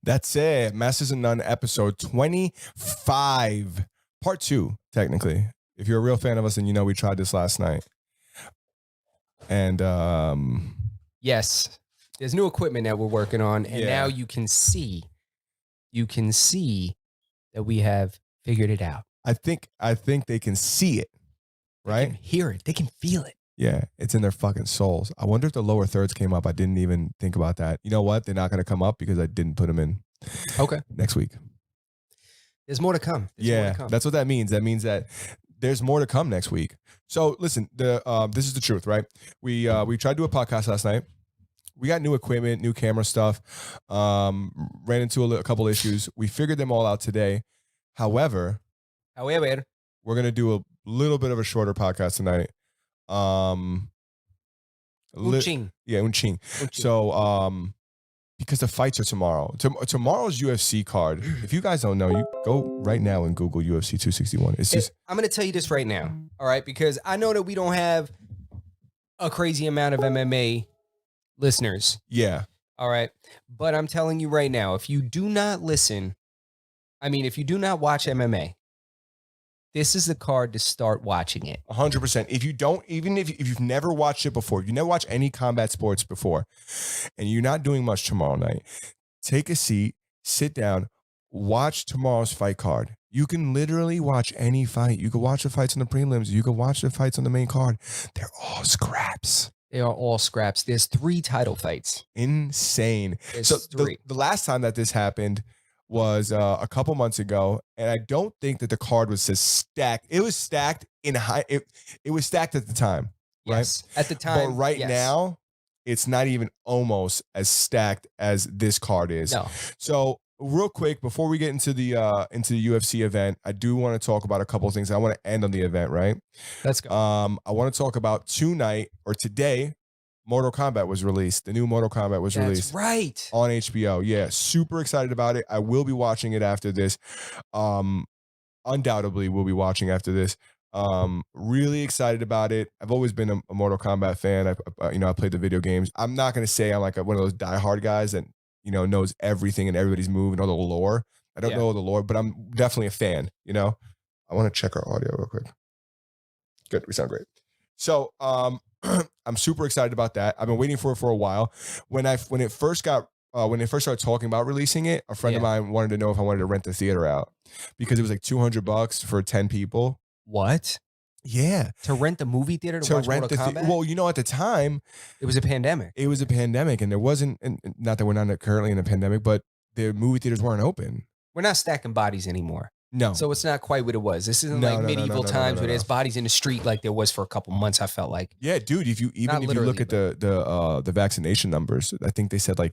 That's it. Masters of None, episode 25. Part 2, technically. If you're a real fan of us, then you know we tried this last night. And yes, there's new equipment that we're working on, and now you can see that we have figured it out. I think they can see it, right? They can hear it. They can feel it. Yeah, it's in their fucking souls. I wonder if the lower thirds came up. I didn't even think about that. You know what? They're not going to come up because I didn't put them in. Okay. Next week. There's more to come. That's what that means. That means that there's more to come next week. So listen, this is the truth, right? We tried to do a podcast last night. We got new equipment, new camera stuff. Ran into a couple issues. We figured them all out today. However, we're gonna do a little bit of a shorter podcast tonight. Unching. So, because the fights are tomorrow. Tomorrow's UFC card. If you guys don't know, you go right now and Google UFC261. It's just. I'm going to tell you this right now. All right. Because I know that we don't have a crazy amount of MMA listeners. Yeah. All right. But I'm telling you right now, if you do not watch MMA, this is the card to start watching it. 100%. If you don't, even if you've never watched it before, if you never watched any combat sports before, and you're not doing much tomorrow night, take a seat, sit down, watch tomorrow's fight card. You can literally watch any fight. You can watch the fights on the prelims. You can watch the fights on the main card. They're all scraps. They are all scraps. There's 3 title fights. Insane. There's so 3. The last time that this happened was a couple months ago, and I don't think that the card was as stacked. It was stacked in high. It was stacked at the time, yes, right? At the time, but now, it's not even almost as stacked as this card is. No. So real quick, before we get into the UFC event, I do want to talk about a couple of things. I want to end on the event, right? Let's go. I want to talk about today. Mortal Kombat was released. The new Mortal Kombat was released. That's right. On HBO. Yeah, super excited about it. I will be watching it after this. Undoubtedly will be watching after this. Really excited about it. I've always been a Mortal Kombat fan. I played the video games. I'm not going to say I'm like one of those diehard guys that, knows everything and everybody's move and all the lore. I don't know the lore, but I'm definitely a fan, I want to check our audio real quick. Good. We sound great. So, I'm super excited about that. I've been waiting for it for a while. When they first started talking about releasing it, a friend of mine wanted to know if I wanted to rent the theater out because it was like $200 for 10 people. What? Yeah. To rent the movie theater to watch rent Mortal Kombat? Well, at the time, it was a pandemic. And there wasn't, and not that we're not currently in a pandemic, but the movie theaters weren't open. We're not stacking bodies anymore. No. So it's not quite what it was. This isn't medieval times where there's bodies in the street like there was for a couple months, I felt like. Yeah, dude, if you look at the vaccination numbers, I think they said I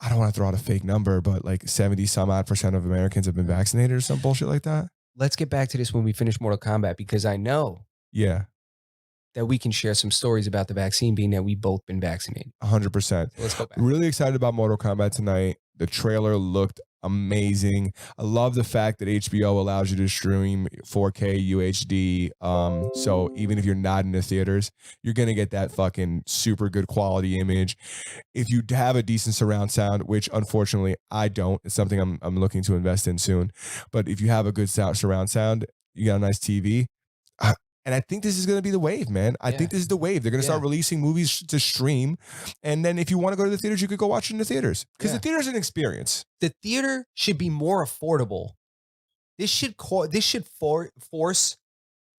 don't want to throw out a fake number, but 70% of Americans have been vaccinated or some bullshit like that. Let's get back to this when we finish Mortal Kombat because I know that we can share some stories about the vaccine being that we've both been vaccinated. 100%. So let's go back. Really excited about Mortal Kombat tonight. The trailer looked amazing. I love the fact that HBO allows you to stream 4K UHD. So even if you're not in the theaters, you're going to get that fucking super good quality image. If you have a decent surround sound, which unfortunately I don't, it's something I'm looking to invest in soon. But if you have a good surround sound, you got a nice TV. And I think this is going to be the wave, man. I think this is the wave. They're going to start releasing movies to stream. And then if you want to go to the theaters, you could go watch it in the theaters. Because the theater's an experience. The theater should be more affordable. This should force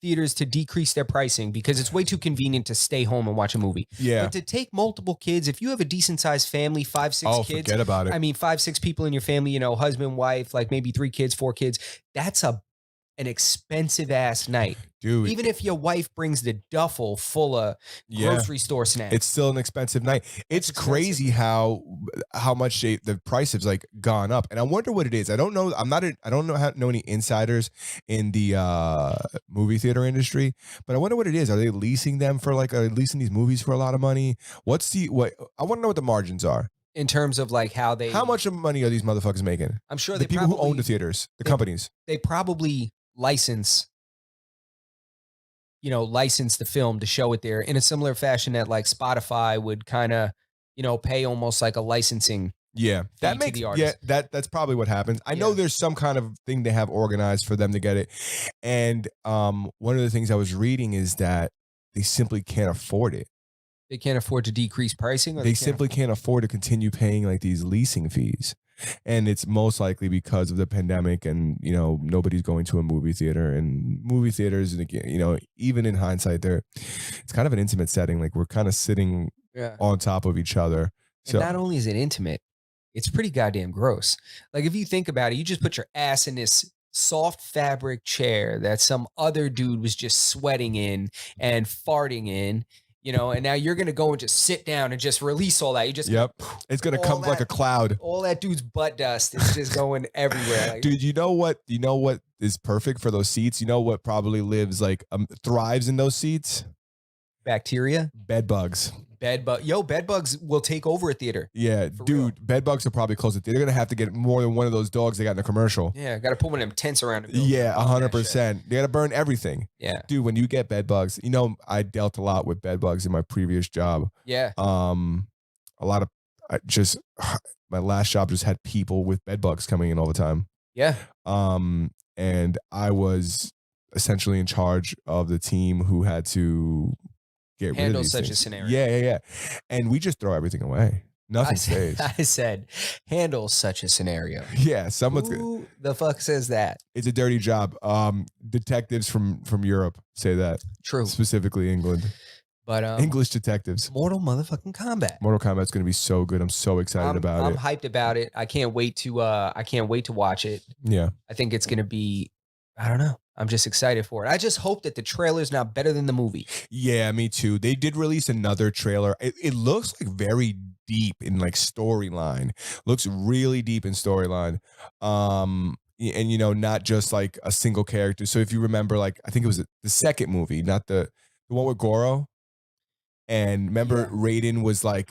theaters to decrease their pricing because it's way too convenient to stay home and watch a movie. Yeah. But to take multiple kids, if you have a decent sized family, 5-6 kids. Forget about it. I mean, 5-6 people in your family, husband, wife, maybe 3 kids, 4 kids. That's a an expensive ass night. Dude. Even if your wife brings the duffel full of grocery store snacks. It's still an expensive night. It's crazy how much the price has like gone up, and I wonder what it is. I don't know. I don't know any insiders in the movie theater industry, but I wonder what it is. Are they leasing them for like? Are they leasing these movies for a lot of money? I want to know what the margins are in terms of like how much of money are these motherfuckers making? I'm sure the people who own the theaters, the companies. They probably license the film to show it there in a similar fashion that like Spotify would kind of, pay almost like a licensing. Yeah, that makes that's probably what happens. I know there's some kind of thing they have organized for them to get it. And one of the things I was reading is that they simply can't afford it. They can't afford to decrease pricing? Or they simply can't afford to continue paying like these leasing fees. And it's most likely because of the pandemic and, nobody's going to a movie theater, and movie theaters, and even in hindsight, it's kind of an intimate setting. Like we're kind of sitting on top of each other. So and not only is it intimate, it's pretty goddamn gross. Like if you think about it, you just put your ass in this soft fabric chair that some other dude was just sweating in and farting in. And now you're going to go and just sit down and just release all that. You just, it's going to come like a cloud. All that dude's butt dust is just going everywhere. Like, dude, you know what is perfect for those seats? You know what probably thrives in those seats? Bacteria? Bed bugs. Bed bugs will take over a theater. Yeah, dude, bed bugs will probably close it. They're going to have to get more than one of those dogs they got in the commercial. Yeah, got to put one of them tents around it. Yeah, 100%. They got to burn everything. Yeah. Dude, when you get bed bugs, I dealt a lot with bed bugs in my previous job. Yeah. A lot of my last job just had people with bed bugs coming in all the time. Yeah. And I was essentially in charge of the team who had to handle such a scenario. Yeah. And we just throw everything away. Nothing stays. I said, handle such a scenario. Yeah, Who the fuck says that? It's a dirty job. Detectives from Europe say that. True. Specifically England. But English detectives. Mortal motherfucking Kombat. Mortal Kombat's going to be so good. I'm so excited about it. I'm hyped about it. I can't wait to watch it. Yeah. I think it's going to be, I don't know. I'm just excited for it. I just hope that the trailer's not better than the movie. Yeah, me too. They did release another trailer. It looks like very deep in like storyline. Looks really deep in storyline. And not just like a single character. So if you remember, like I think it was the second movie, not the one with Goro. And remember, Raiden was like,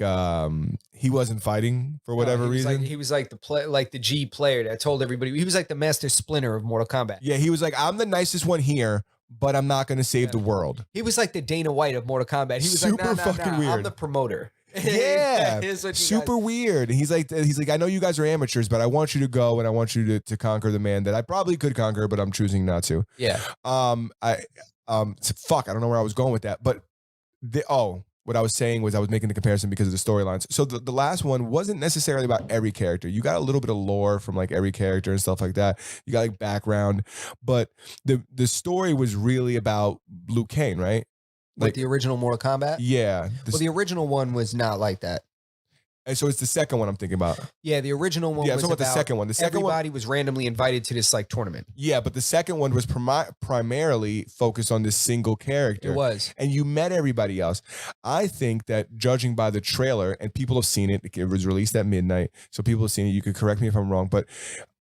he wasn't fighting for whatever reason. He was like the G player that told everybody. He was like the master splinter of Mortal Kombat. Yeah, he was like, I'm the nicest one here, but I'm not going to save the world. He was like the Dana White of Mortal Kombat. He was super fucking weird. I'm the promoter. Yeah, super weird. And he's like, I know you guys are amateurs, but I want you to go and I want you to conquer the man that I probably could conquer, but I'm choosing not to. Yeah. I don't know where I was going with that, but what I was saying was I was making the comparison because of the storylines. So the last one wasn't necessarily about every character. You got a little bit of lore from like every character and stuff like that. You got like background, but the story was really about Liu Kang, right? Like the original Mortal Kombat? Yeah. The original one was not like that. And so it's the second one I'm thinking about. Yeah, the original one was about the second one. Everybody was randomly invited to this like tournament. Yeah, but the second one was primarily focused on this single character. It was. And you met everybody else. I think that judging by the trailer, and people have seen it, it was released at midnight, so people have seen it. You could correct me if I'm wrong, but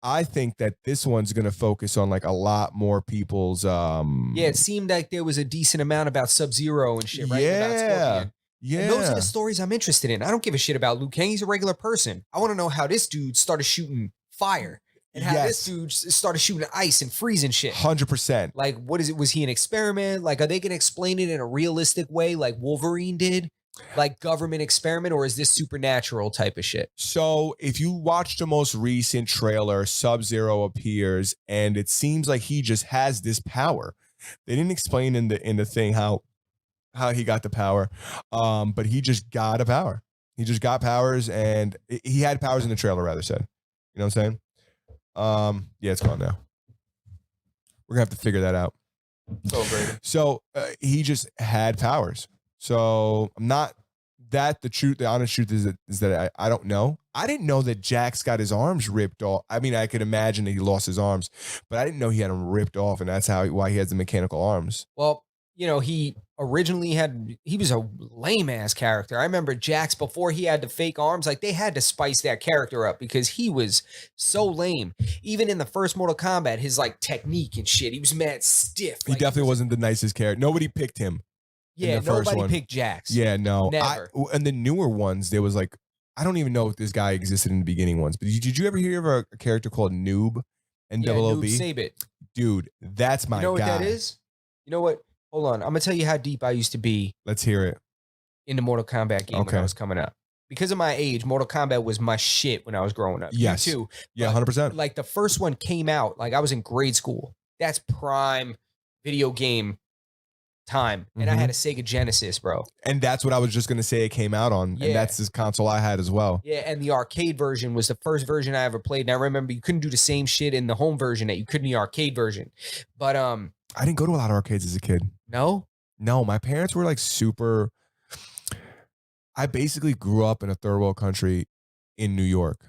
I think that this one's going to focus on like a lot more people's it seemed like there was a decent amount about Sub-Zero and shit, right? Yeah. Yeah. And those are the stories I'm interested in. I don't give a shit about Liu Kang. He's a regular person. I want to know how this dude started shooting fire and how this dude started shooting ice and freezing shit. 100%. Like, what is it? Was he an experiment? Like, are they going to explain it in a realistic way like Wolverine did? Like government experiment, or is this supernatural type of shit? So if you watch the most recent trailer, Sub-Zero appears and it seems like he just has this power. They didn't explain in the thing how he got the power, but he just got a power. He just got powers, and he had powers in the trailer, rather said. You know what I'm saying? Yeah, it's gone now. We're gonna have to figure that out. So great. So he just had powers. So I'm not the honest truth is that I don't know. I didn't know that Jax got his arms ripped off. I mean, I could imagine that he lost his arms, but I didn't know he had them ripped off, and that's why he has the mechanical arms. Well, he originally he was a lame ass character. I remember Jax before he had the fake arms, like they had to spice that character up because he was so lame. Even in the first Mortal Kombat, his like technique and shit, he was mad stiff. He definitely wasn't the nicest character. Nobody picked him. Yeah, nobody picked Jax. Yeah, no. Never. And the newer ones, there was like, I don't even know if this guy existed in the beginning ones, but did you ever hear of a character called Noob? Noob Sabit. Dude, that's my guy. You know what that is? You know what? Hold on. I'm going to tell you how deep I used to be. Let's hear it. In the Mortal Kombat game when I was coming up. Because of my age, Mortal Kombat was my shit when I was growing up. Yes. You too. Yeah, 100%. Like the first one came out, like I was in grade school. That's prime video game time. And I had a Sega Genesis, bro. And that's what I was just going to say it came out on. Yeah. And that's this console I had as well. Yeah, and the arcade version was the first version I ever played. And I remember you couldn't do the same shit in the home version that you could in the arcade version. But I didn't go to a lot of arcades as a kid. No? No, my parents were like super. I basically grew up in a third world country in New York.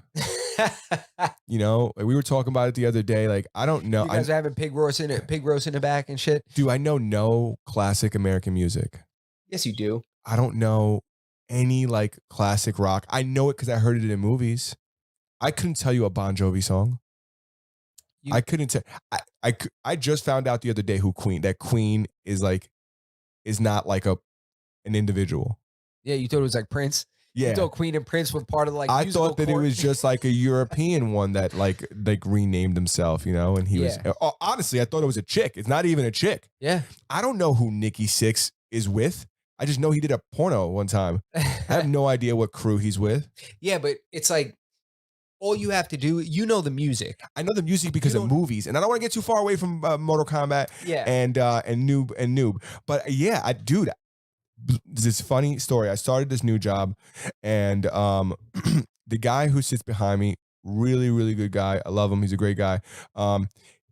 You know, like we were talking about it the other day. Like, I don't know. You guys are having pig roast in the back and shit? Do I know no classic American music? Yes, you do. I don't know any like classic rock. I know it because I heard it in movies. I couldn't tell you a Bon Jovi song. I couldn't tell. I just found out the other day who Queen is not like an individual. Yeah, you thought it was like Prince? Yeah. You thought Queen and Prince were part of like I thought that court? It was just like a European one that like renamed himself, you know, and he was honestly, I thought it was a chick. It's not even a chick. Yeah. I don't know who Nikki Sixx is with. I just know he did a porno one time. I have no idea what crew he's with. Yeah, but it's like all you have to do, you know the music. I know the music because of movies, and I don't want to get too far away from Mortal Kombat. Yeah. And Noob, but yeah, dude, this funny story. I started this new job, and the guy who sits behind me, really, really good guy. I love him. He's a great guy.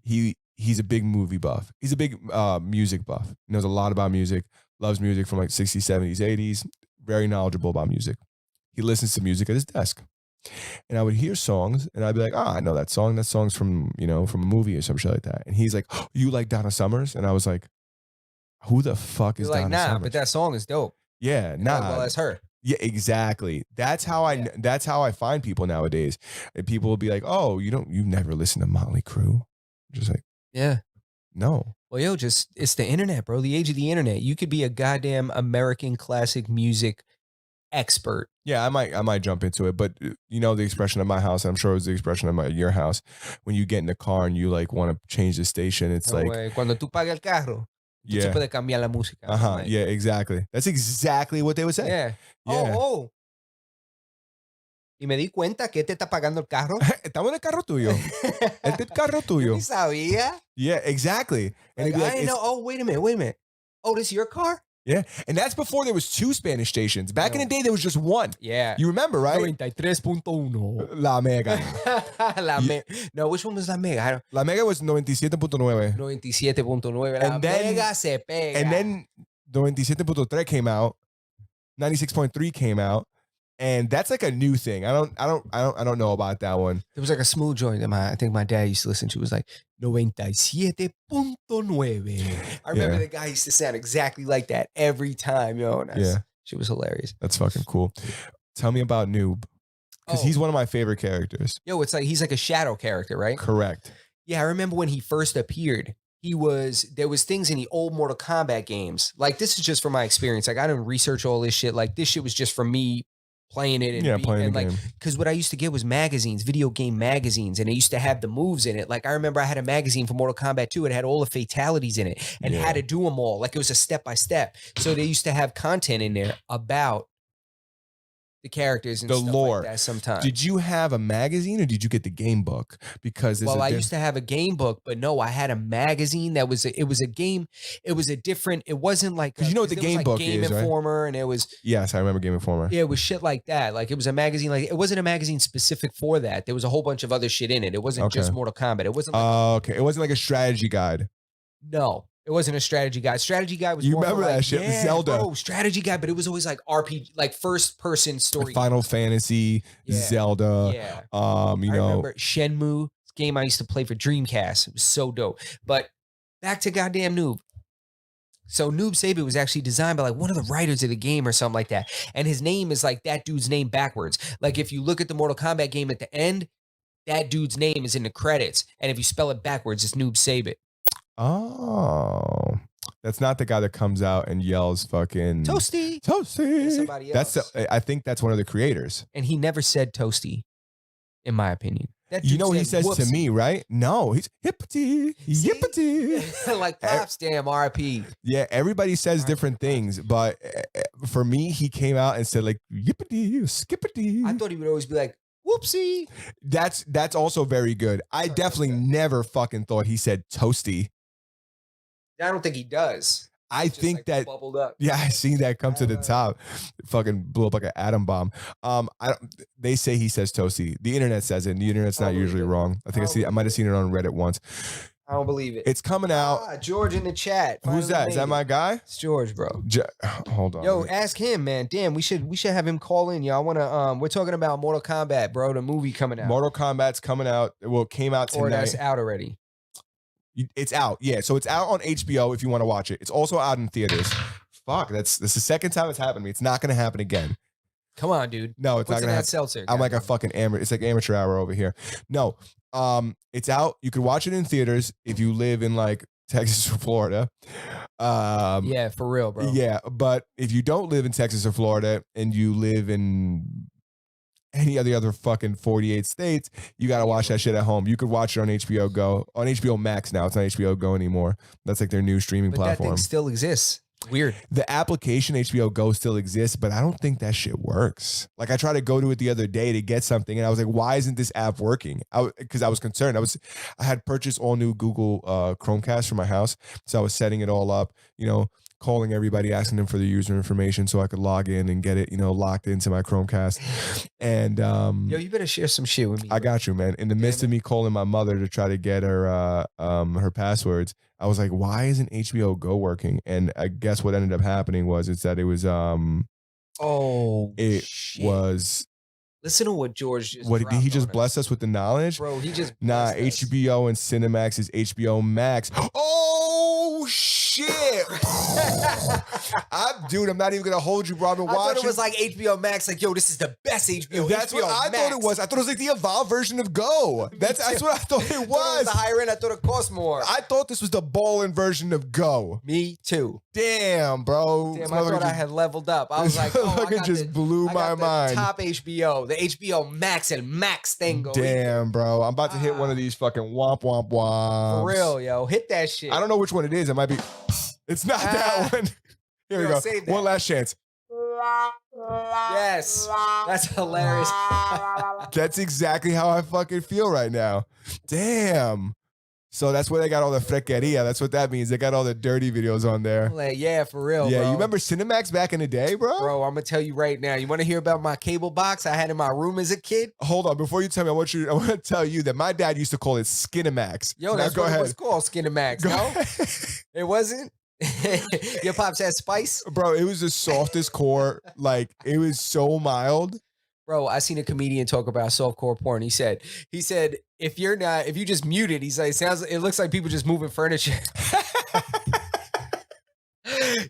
He's a big movie buff. He's a big music buff. He knows a lot about music. Loves music from like 60s, 70s, 80s. Very knowledgeable about music. He listens to music at his desk. And I would hear songs, and I'd be like, I know that song. That song's from a movie or some shit like that. And he's like, oh, you like Donna Summers? And I was like, who the fuck is Donna Summers? But that song is dope. Yeah, nah. Well, that's her. Yeah, exactly. That's how I find people nowadays. And people will be like, oh, you've never listened to Motley Crue? Just like, yeah. No. Well, it's the internet, bro. The age of the internet. You could be a goddamn American classic music expert. Yeah, I might jump into it, but you know the expression of my house, I'm sure it was the expression of your house. When you get in the car and you like want to change the station, it's like cuando tú pagas el carro, tú se puede cambiar la música. Like, yeah, exactly. That's exactly what they would say. Yeah. Oh. Y me di cuenta que te está pagando el carro. Estamos en el carro tuyo. Este es el carro tuyo. Yo ni sabía. Yeah, exactly. And I didn't know. Oh, wait a minute. Oh, this is your car? Yeah, and that's before there was 2 Spanish stations. Back in the day, there was just 1. Yeah. You remember, right? 93.1. La Mega. No, which one was La Mega? La Mega was 97.9. 97.9. La Mega se pega. And then 97.3 came out. 96.3 came out. And that's like a new thing. I don't know about that one. There was like a smooth joint that I think my dad used to listen to. It was like 97.9. I remember the guy used to sound exactly like that every time, yo. And she was hilarious. That's fucking cool. Tell me about Noob. Because he's one of my favorite characters. Yo, it's like he's like a shadow character, right? Correct. Yeah, I remember when he first appeared. There was things in the old Mortal Kombat games. Like, this is just from my experience. Like, I didn't research all this shit. Like, this shit was just from me playing it and like, because what I used to get was magazines, video game magazines, and it used to have the moves in it. Like, I remember I had a magazine for Mortal Kombat 2. It had all the fatalities in it and how to do them all. Like, it was a step by step. So they used to have content in there about the characters and the stuff lore. like that sometimes. Did you have a magazine or did you get the game book? Because I used to have a game book, but no, I had a magazine that was it was a game. It was a different. It wasn't like because you know what the game book Game is, Informer, right? And it was I remember Game Informer. Yeah, it was shit like that. Like, it was a magazine. Like, it wasn't a magazine specific for that. There was a whole bunch of other shit in it. It wasn't just Mortal Kombat. It wasn't. Like, okay, it wasn't like a strategy guide. No, It wasn't a strategy guide. Strategy guide was You more for remember that like, shit? yeah, Zelda. bro, strategy guide, but it was always like RPG, like first person story. Final Fantasy, Yeah. Zelda. Yeah. You I know, remember Shenmue, game I used to play for Dreamcast. It was so dope. But back to goddamn Noob. So Noob Saban was actually designed by like one of the writers of the game or something like that. And his name is like that dude's name backwards. Like if you look at the Mortal Kombat game at the end, that dude's name is in the credits. And if you spell it backwards, it's Noob Saban. oh, that's not the guy that comes out and yells fucking Toasty. Toasty. That's somebody else. I think that's one of the creators. And he never said toasty, in my opinion. That You dude know what he said says to whoopsie. me, right? No, he's hippity, See? yippity. Like props, damn RIP. Yeah, everybody says Right. different things, but for me, he came out and said like yippity, skippity. I thought he would always be like, whoopsie. That's also very good. I definitely never fucking thought he said toasty. I don't think he does. I Just, think like, that bubbled up. yeah, I seen that come to the Uh. top. Fucking blew up like an atom bomb. They say he says toasty. The internet says it, and the internet's I not don't usually believe it. wrong. I think I don't I might have seen it on Reddit once. I don't believe it. It's coming out. George in the chat. Who's Finally that? Is that made my it. guy? It's George, bro. Hold on. Yo, ask him, man. Damn, we should have him call in, yo. I wanna we're talking about Mortal Kombat, bro. The movie coming out. Mortal Kombat's coming out. Well, it came out or that's tonight. out already. It's out. Yeah, so it's out on HBO if you want to watch it. It's also out in theaters. Fuck, that's the second time it's happened to me. It's not going to happen again. Come on, dude. No, it's What's not in going to that happen. seltzer? I'm like a goddamn? fucking amateur. It's like amateur hour over here. No, it's out. You can watch it in theaters if you live in like Texas or Florida. Yeah, for real, bro. Yeah, but if you don't live in Texas or Florida and you live in any of the other fucking 48 states, you got to watch that shit at home. You could watch it on HBO Go, on HBO Max now. It's not HBO Go anymore. That's like their new streaming But that platform. thing still exists. Weird. The application HBO Go still exists, but I don't think that shit works. Like I tried to go to it the other day to get something, and I was like, "Why isn't this app working?" Because I was concerned. I had purchased all new Google Chromecast for my house, so I was setting it all up. You know, calling everybody, asking them for the user information so I could log in and get it, you know, locked into my Chromecast. And Yo, you better share some shit with me. I got you, man. In the midst of me calling my mother to try to get her passwords, I was like, "Why isn't HBO Go working?" And I guess what ended up happening was that it was shit. was Listen to what George just what did he dropped just on bless us with the knowledge? Bro, he just Nah, blessed us. HBO and Cinemax is HBO Max. Oh shit! Dude, I'm not even gonna hold you, bro. I've been I watching. thought it was like HBO Max. Like, yo, this is the best HBO. That's HBO what I Max. thought it was. I thought it was like the Evolve version of Go. That's what I thought it I thought it was. the higher end. I thought it cost more. I thought this was the ballin' version of Go. Me too. Damn, bro. Damn, This I thought motherfucker I had leveled up. I was this like, oh, I motherfucker got just blew I my got the mind. top HBO, the HBO Max and Max thing going. Damn, bro. I'm about to hit one of these fucking womp womp womps. For real, yo. Hit that shit. I don't know which one it is. It might be. It's not that one. Here we Yo, go. save that. One last chance. Yes. That's hilarious. That's exactly how I fucking feel right now. Damn. So that's where they got all the frequeria. That's what that means. They got all the dirty videos on there. Like, yeah, for real, Yeah, bro. you remember Cinemax back in the day, bro? Bro, I'm gonna tell you right now. You want to hear about my cable box I had in my room as a kid? Hold on, before you tell me, I want to tell you that my dad used to call it Skinemax. Yo, Now, that's go what ahead. it was called, Skinemax. Go No, ahead. it wasn't. Your pops had spice, Bro, it was the softest core. Like, it was so mild. bro. I seen a comedian talk about softcore porn. He said, if you just mute it, he's like, it looks like people just moving furniture.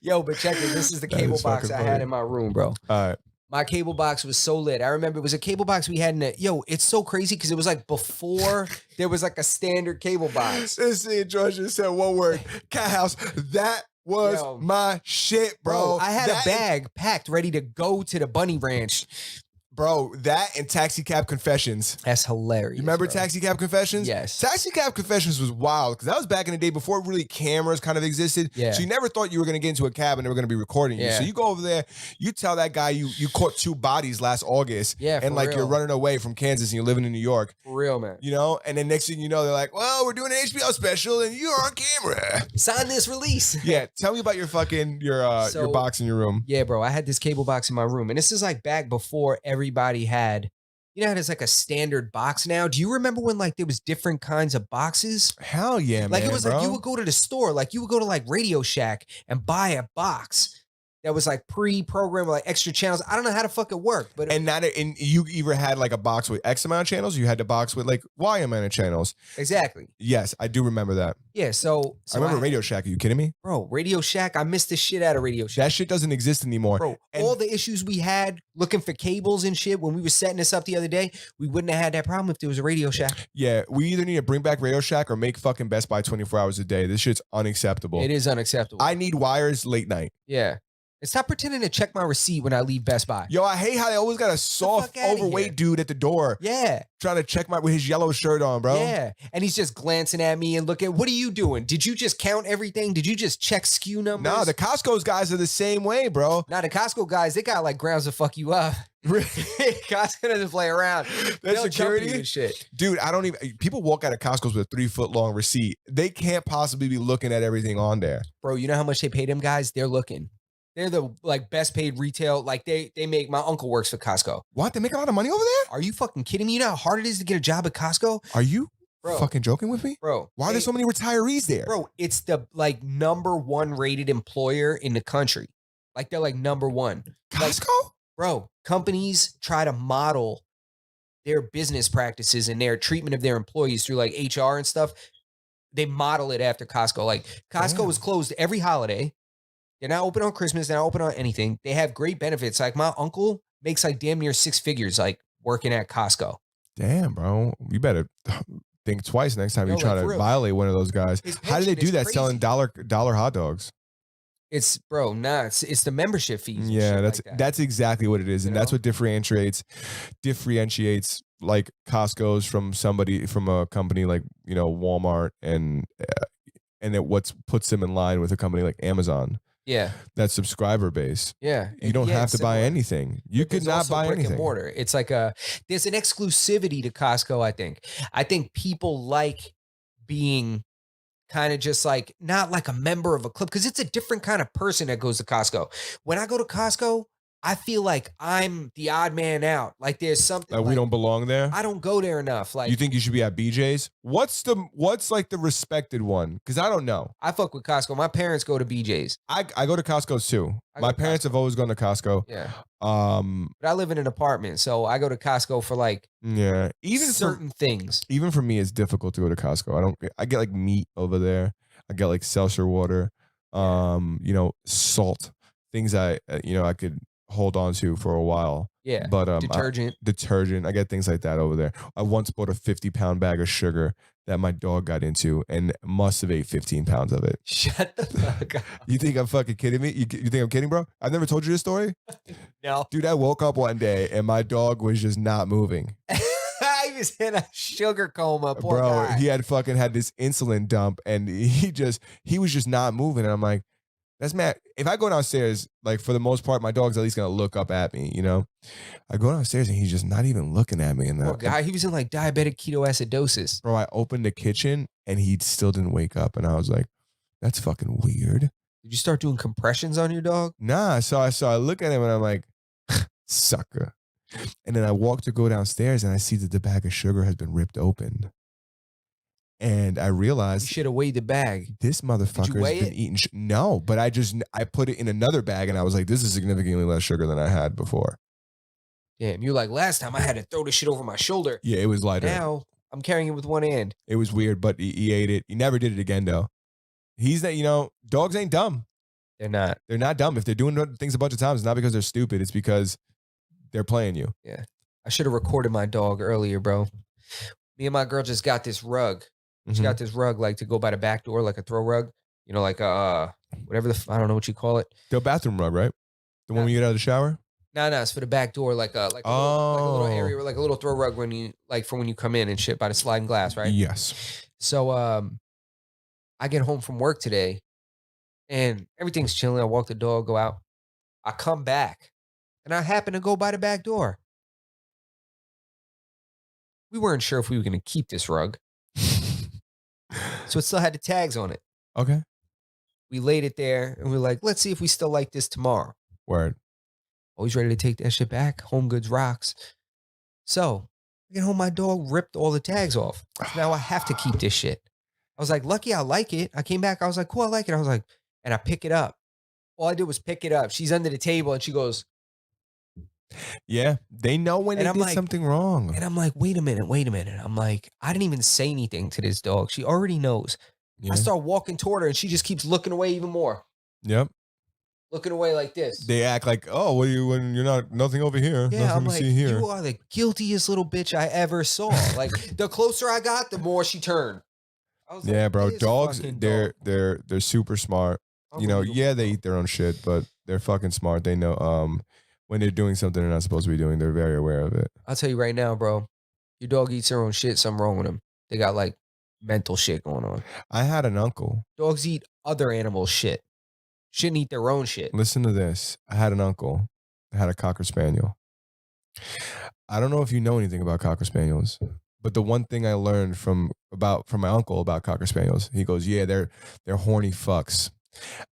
Yo, but check it. This is the That cable is box fucking I had funny. in my room, bro. All right. My cable box was so lit. I remember it was a cable box we had in it. Yo, it's so crazy because it was like before there was like a standard cable box. This is George just said one word. Cat house. That was Yo. my shit, bro. I had That a bag packed ready to go to the bunny ranch. Bro, that and Taxi Cab Confessions. That's hilarious. You remember bro. Taxi Cab Confessions? Yes. Taxi Cab Confessions was wild because that was back in the day before really cameras kind of existed. Yeah. So you never thought you were going to get into a cab and they were going to be recording you. Yeah. So you go over there, you tell that guy you caught 2 bodies last August. Yeah, And for like you're real. running away from Kansas and you're living in New York, For real, man. you know? And then next thing you know, they're like, well, we're doing an HBO special and you're on camera. Sign this release. Yeah. Tell me about your fucking, your So- box in your room. Yeah, bro. I had this cable box in my room. And this is like back before everybody had You know how there's like a standard box now? Do you remember when like there was different kinds of boxes? Hell yeah, Like it man, was like you bro. would go to the store, like you would go to like Radio Shack and buy a box that was like pre-programmed, like extra channels. I don't know how the fuck it worked, but And not and you either had like a box with X amount of channels, you had the box with like Y amount of channels. exactly. Yes, I do remember that. Yeah. So I so remember I Radio Shack. Are you kidding me? bro, Radio Shack. I missed the shit out of Radio Shack. That shit doesn't exist anymore. Bro, And all the issues we had looking for cables and shit when we were setting this up the other day, we wouldn't have had that problem if there was a Radio Shack. yeah, we either need to bring back Radio Shack or make fucking Best Buy 24 hours a day. This shit's unacceptable. It is unacceptable. I need wires late night. Yeah. And stop pretending to check my receipt when I leave Best Buy. Yo, I hate how they always got a soft, fuck outta here. overweight dude at the door Yeah. trying to check with his yellow shirt on, bro. Yeah. And he's just glancing at me and looking, what are you doing? Did you just count everything? Did you just check SKU numbers? Nah, the Costco's guys are the same way, bro. Now the Costco guys, they got like grounds to fuck you up. Costco doesn't play around. That They'll jump security? you and shit. Dude, I don't even. People walk out of Costco's with a 3-foot long receipt. They can't possibly be looking at everything on there. Bro, you know how much they pay them guys? They're looking. They're the like best paid retail. Like they make, my uncle works for Costco. What? They make a lot of money over there? Are you fucking kidding me? You know how hard it is to get a job at Costco? Are you Bro. fucking joking with me? Bro. Why are there so many retirees there? Bro, it's the like #1 rated employer in the country. Like they're like #1. Like, Costco? bro, companies try to model their business practices and their treatment of their employees through like HR and stuff. They model it after Costco. Like Costco Damn. is closed every holiday. They're not open on Christmas. They're not open on anything. They have great benefits. Like my uncle makes like damn near 6 figures, like working at Costco. Damn, bro. You better think twice next time Yo, you try like, to for real. violate one of those guys. His How do they pension do is that crazy. selling dollar hot dogs? It's bro, nah, it's the membership fees. and Yeah, shit that's like that. that's exactly what it is, You and that's know? what differentiates like Costco's from a company like Walmart and it what's puts them in line with a company like Amazon. Yeah, That subscriber base. yeah. You don't Yeah, have to it's buy similar. anything. You But could there's not also buy brick anything. and mortar. It's like there's an exclusivity to Costco. I think people like being kind of just like not like a member of a club because it's a different kind of person that goes to Costco. When I go to Costco, I feel like I'm the odd man out. Like there's something Like we like, don't belong there. I don't go there enough. Like You think you should be at BJ's? What's like the respected one? Because I don't know. I fuck with Costco. My parents go to BJ's. I go to Costco's too. I go My to parents have always gone to Costco. Yeah. Um, But I live in an apartment, so I go to Costco for like yeah. Even certain things. for me, it's difficult to go to Costco. I get like meat over there. I get like seltzer water. Salt, things I could hold on to for a while. Yeah. But Detergent. I get things like that over there. I once bought a 50-pound bag of sugar that my dog got into and must have ate 15 pounds of it. Shut the fuck up. You think I'm fucking kidding me? You think I'm kidding, bro? I've never told you this story. No. Dude, I woke up one day and my dog was just not moving. He was in a sugar coma. Poor Bro, guy. he had this insulin dump and he was just not moving. And I'm like, that's mad. If I go downstairs, like for the most part, my dog's at least gonna look up at me, I go downstairs and he's just not even looking at me. And Poor guy. He was in like diabetic ketoacidosis. bro, I opened the kitchen and he still didn't wake up. And I was like, that's fucking weird. Did you start doing compressions on your dog? Nah, so I look at him and I'm like, sucker. And then I walk to go downstairs and I see that the bag of sugar has been ripped open. And I You realized should have weighed the bag. this motherfucker weigh has been it? eating. No, but I put it in another bag and I was like, this is significantly less sugar than I had before. Damn, you're like, last time I had to throw this shit over my shoulder. Yeah, it was lighter. Now I'm carrying it with one hand. It was weird, but he ate it. He never did it again, though. He's that, dogs ain't dumb. They're not. They're not dumb. If they're doing things a bunch of times, it's not because they're stupid. It's because they're playing you. Yeah. I should have recorded my dog earlier, bro. Me and my girl just got this rug. She Mhm. got this rug like to go by the back door, like a throw rug. Like whatever I don't know what you call it. The bathroom rug, right? The one when you get out of the shower? No, it's for the back door, like a little Oh. area, like a little throw rug when you for when you come in and shit by the sliding glass, right? Yes. So I get home from work today and everything's chilling. I walk the dog, go out. I come back and I happen to go by the back door. We weren't sure if we were going to keep this rug. So it still had the tags on it. Okay. We laid it there and we are like, let's see if we still like this tomorrow. Word. Always ready to take that shit back. Home Goods rocks. So I get home, my dog ripped all the tags off. So now I have to keep this shit. I was like, lucky I like it. I came back. I was like, cool, I like it. I was like, and I pick it up. All I did was pick it up. She's under the table and she goes, Yeah, they know when and they I'm did like, something wrong. wait a minute, wait a minute. I'm like, I didn't even say anything to this dog. She already knows. I Yeah. start walking toward her and she just keeps looking away even more, Yep. looking away like this. They act like, oh, what are you when you're not nothing over here, Yeah, nothing I'm to like, see here. you are the guiltiest little bitch I ever saw. Like, the closer I got, the more she turned. I was like, Yeah, bro. this Dogs, fucking dog. they're super smart. You know, Unbelievable, yeah, they bro. eat their own shit, but they're fucking smart. They know when they're doing something they're not supposed to be doing, they're very aware of it. I'll tell you right now, bro. Your dog eats their own shit. Something wrong with them. They got like mental shit going on. I had an uncle. Dogs eat other animals' shit. Shouldn't eat their own shit. Listen to this. I had an uncle that had a Cocker Spaniel. I don't know if you know anything about Cocker Spaniels, but the one thing I learned from my uncle about Cocker Spaniels, he goes, "Yeah, they're horny fucks."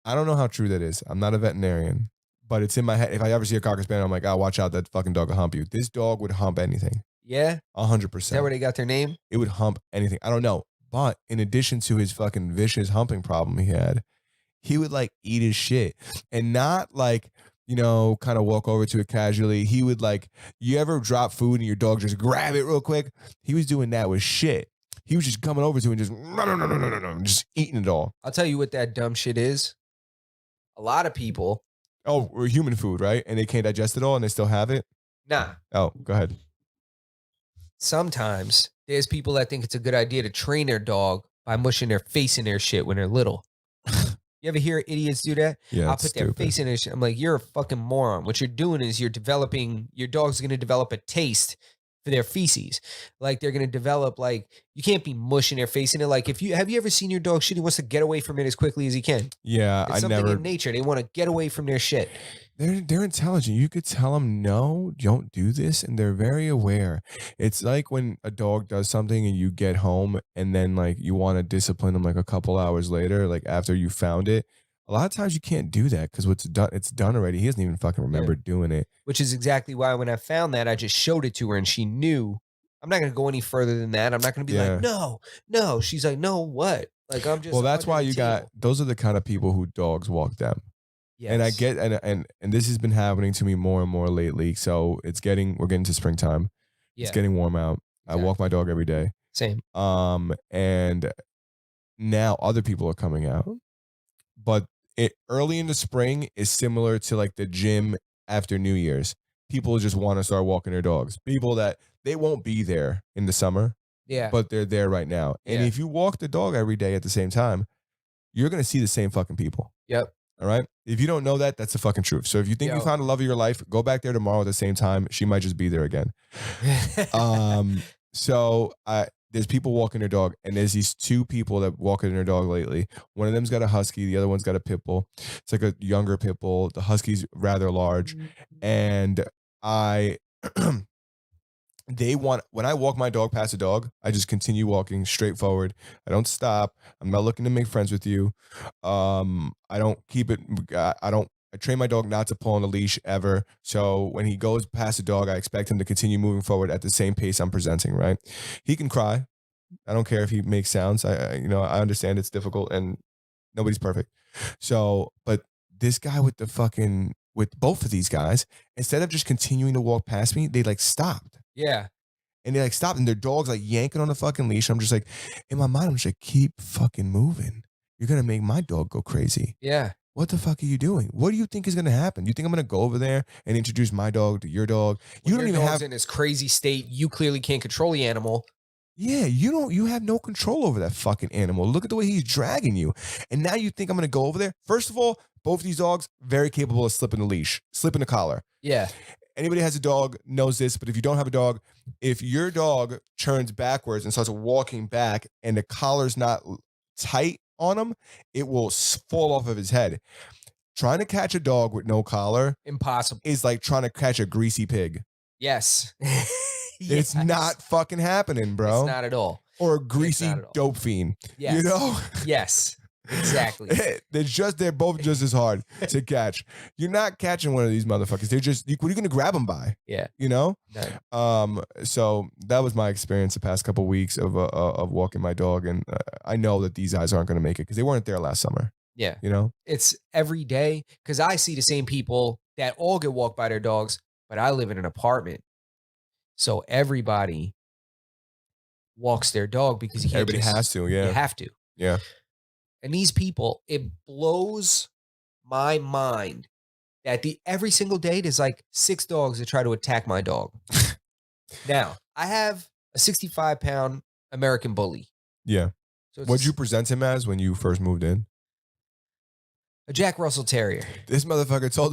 I don't know how true that is. I'm not a veterinarian, but it's in my head. If I ever see a Cocker Spaniel, I'm like, "Oh, watch out! That fucking dog will hump you." This dog would hump anything. Yeah? hundred Is that where percent. they got their name? It would hump anything. I don't know, but in addition to his fucking vicious humping problem he had, he would like eat his shit and not like, kind of walk over to it casually. He would like, you ever drop food and your dog just grab it real quick? He was doing that with shit. He was just coming over to it and just, no, just eating it all. I'll tell you what that dumb shit is. A lot of people, Oh, we're human food, right? And they can't digest it all and they still have it? nah, Oh, go ahead. sometimes there's people that think it's a good idea to train their dog by mushing their face in their shit when they're little. You ever hear idiots do that? Yeah, I'll it's put their stupid. face in their shit. I'm like, you're a fucking moron. What you're doing is your dog's going to develop a taste for their feces. Like they're going to develop like, you can't be mushing their face in it. Like have you ever seen your dog shit? He wants to get away from it as quickly as he can. Yeah, It's I something never. in nature. They want to get away from their shit. They're intelligent. You could tell them no, don't do this, and they're very aware. It's like when a dog does something and you get home and then like you want to discipline them like a couple hours later, like after you found it. A lot of times you can't do that because what's done, it's done already. He doesn't even fucking remember doing it. Which is exactly why when I found that, I just showed it to her and she knew. I'm not going to go any further than that. I'm not going to be Yeah. like, no. She's like, no, what? Like, I'm just. Well, that's under why the you got table. those are the kind of people who dogs walk them. And I Yes. get and this has been happening to me more and more lately. So we're getting to springtime. Yeah. It's getting warm out. I walk my dog every day. Same. And now other people are coming out. But early in the spring is similar to like the gym after New Year's. People just want to start walking their dogs. People that they won't be there in the summer, Yeah. but they're there right now. And Yeah. if you walk the dog every day at the same time, you're going to see the same fucking people. Yep. All right. If you don't know that, that's the fucking truth. So if you think you Yo. found the love of your life, go back there tomorrow at the same time. She might just be there again. So there's people walking their dog, and there's these two people that walking their dog lately. One of them's got a husky, the other one's got a pit bull. It's like a younger pit bull. The husky's rather large, and I. When I walk my dog past a dog, I just continue walking straight forward. I don't stop. I'm not looking to make friends with you. I don't keep it. I train my dog not to pull on the leash ever. So when he goes past a dog, I expect him to continue moving forward at the same pace I'm presenting. Right? He can cry. I don't care if he makes sounds. I understand it's difficult and nobody's perfect. So, but this guy with both of these guys, instead of just continuing to walk past me, they like stopped. Yeah. And they like stopped and their dog's like yanking on the fucking leash. I'm just like, in my mind, I'm just like, keep fucking moving. You're going to make my dog go crazy. Yeah. What the fuck are you doing? What do you think is going to happen? You think I'm going to go over there and introduce my dog to your dog? You don't even have in this crazy state. You clearly can't control the animal. Yeah, you have no control over that fucking animal. Look at the way he's dragging you. And now you think I'm going to go over there? First of all, both of these dogs, very capable of slipping the leash, slipping the collar. Yeah. Anybody has a dog knows this, but if you don't have a dog, if your dog turns backwards and starts walking back and the collar's not tight on him, it will fall off of his head. Trying to catch a dog with no collar Impossible. is like trying to catch a greasy pig. Yes. It's not fucking happening, bro. It's not at all. Or a greasy dope fiend. Yes. You know? Yes. Exactly. They're both just as hard to catch. You're not catching one of these motherfuckers. They're just, what are you going to grab them by? Yeah. You know? None. So that was my experience the past couple weeks of walking my dog, and I know that these guys aren't going to make it because they weren't there last summer. Yeah. You know? It's every day because I see the same people that all get walked by their dogs, but I live in an apartment. So everybody walks their dog because you can't Everybody has to, You yeah. have to. Yeah. And these people, it blows my mind that every single day there's like 6 dogs that try to attack my dog. Now, I have a 65-pound American bully. Yeah. So What'd you present him as when you first moved in? a Jack Russell Terrier. This motherfucker told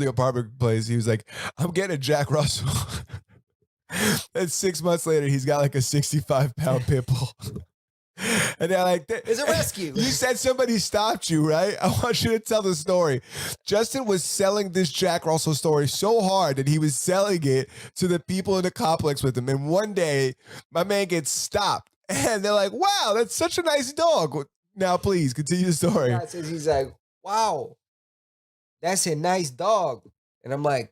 the apartment place, he was like, I'm getting a Jack Russell. And 6 months later, he's got like a 65-pound pit bull. And they're like, It's a rescue. You said somebody stopped you, right? I want you to tell the story. Justin was selling this Jack Russell story so hard that he was selling it to the people in the complex with him. And one day, my man gets stopped. And they're like, wow, that's such a nice dog. Now, please, continue the story. God says, he's like, wow, that's a nice dog. And I'm like,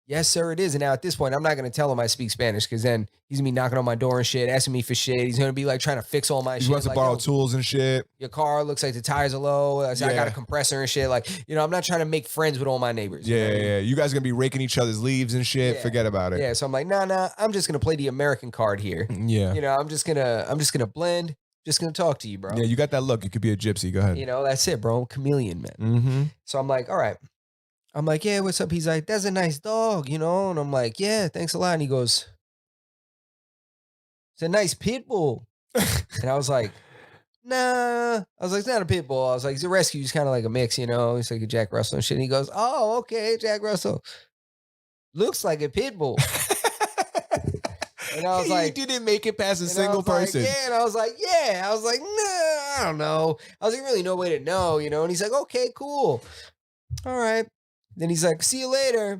yes, sir, it is. And now at this point, I'm not going to tell him I speak Spanish because then he's going to be knocking on my door and shit, asking me for shit. He's going to be like trying to fix all my shit. He wants to like, borrow yo, tools and shit. your car looks like the tires are low. I got Yeah. a compressor and shit. Like, I'm not trying to make friends with all my neighbors. Yeah, yeah. You guys are going to be raking each other's leaves and shit. Yeah. Forget about it. Yeah. So I'm like, nah, I'm just going to play the American card here. Yeah. I'm just going to blend, just going to talk to you, bro. Yeah, you got that look. You could be a gypsy. Go ahead. That's it, bro. Chameleon, man. Mm-hmm. So I'm like, all right. I'm like, yeah, what's up? He's like, that's a nice dog, And I'm like, yeah, thanks a lot. And he goes, it's a nice pit bull. And I was like, nah. I was like, it's not a pit bull. I was like, it's a rescue. It's kind of like a mix, It's like a Jack Russell and shit. And he goes, oh, okay, Jack Russell. Looks like a pit bull. And I was like, you didn't make it past a and I single was like, person. yeah. And I was like, yeah. I was like, nah, I don't know. I was like, really no way to know, And he's like, okay, cool. All right. Then he's like, see you later.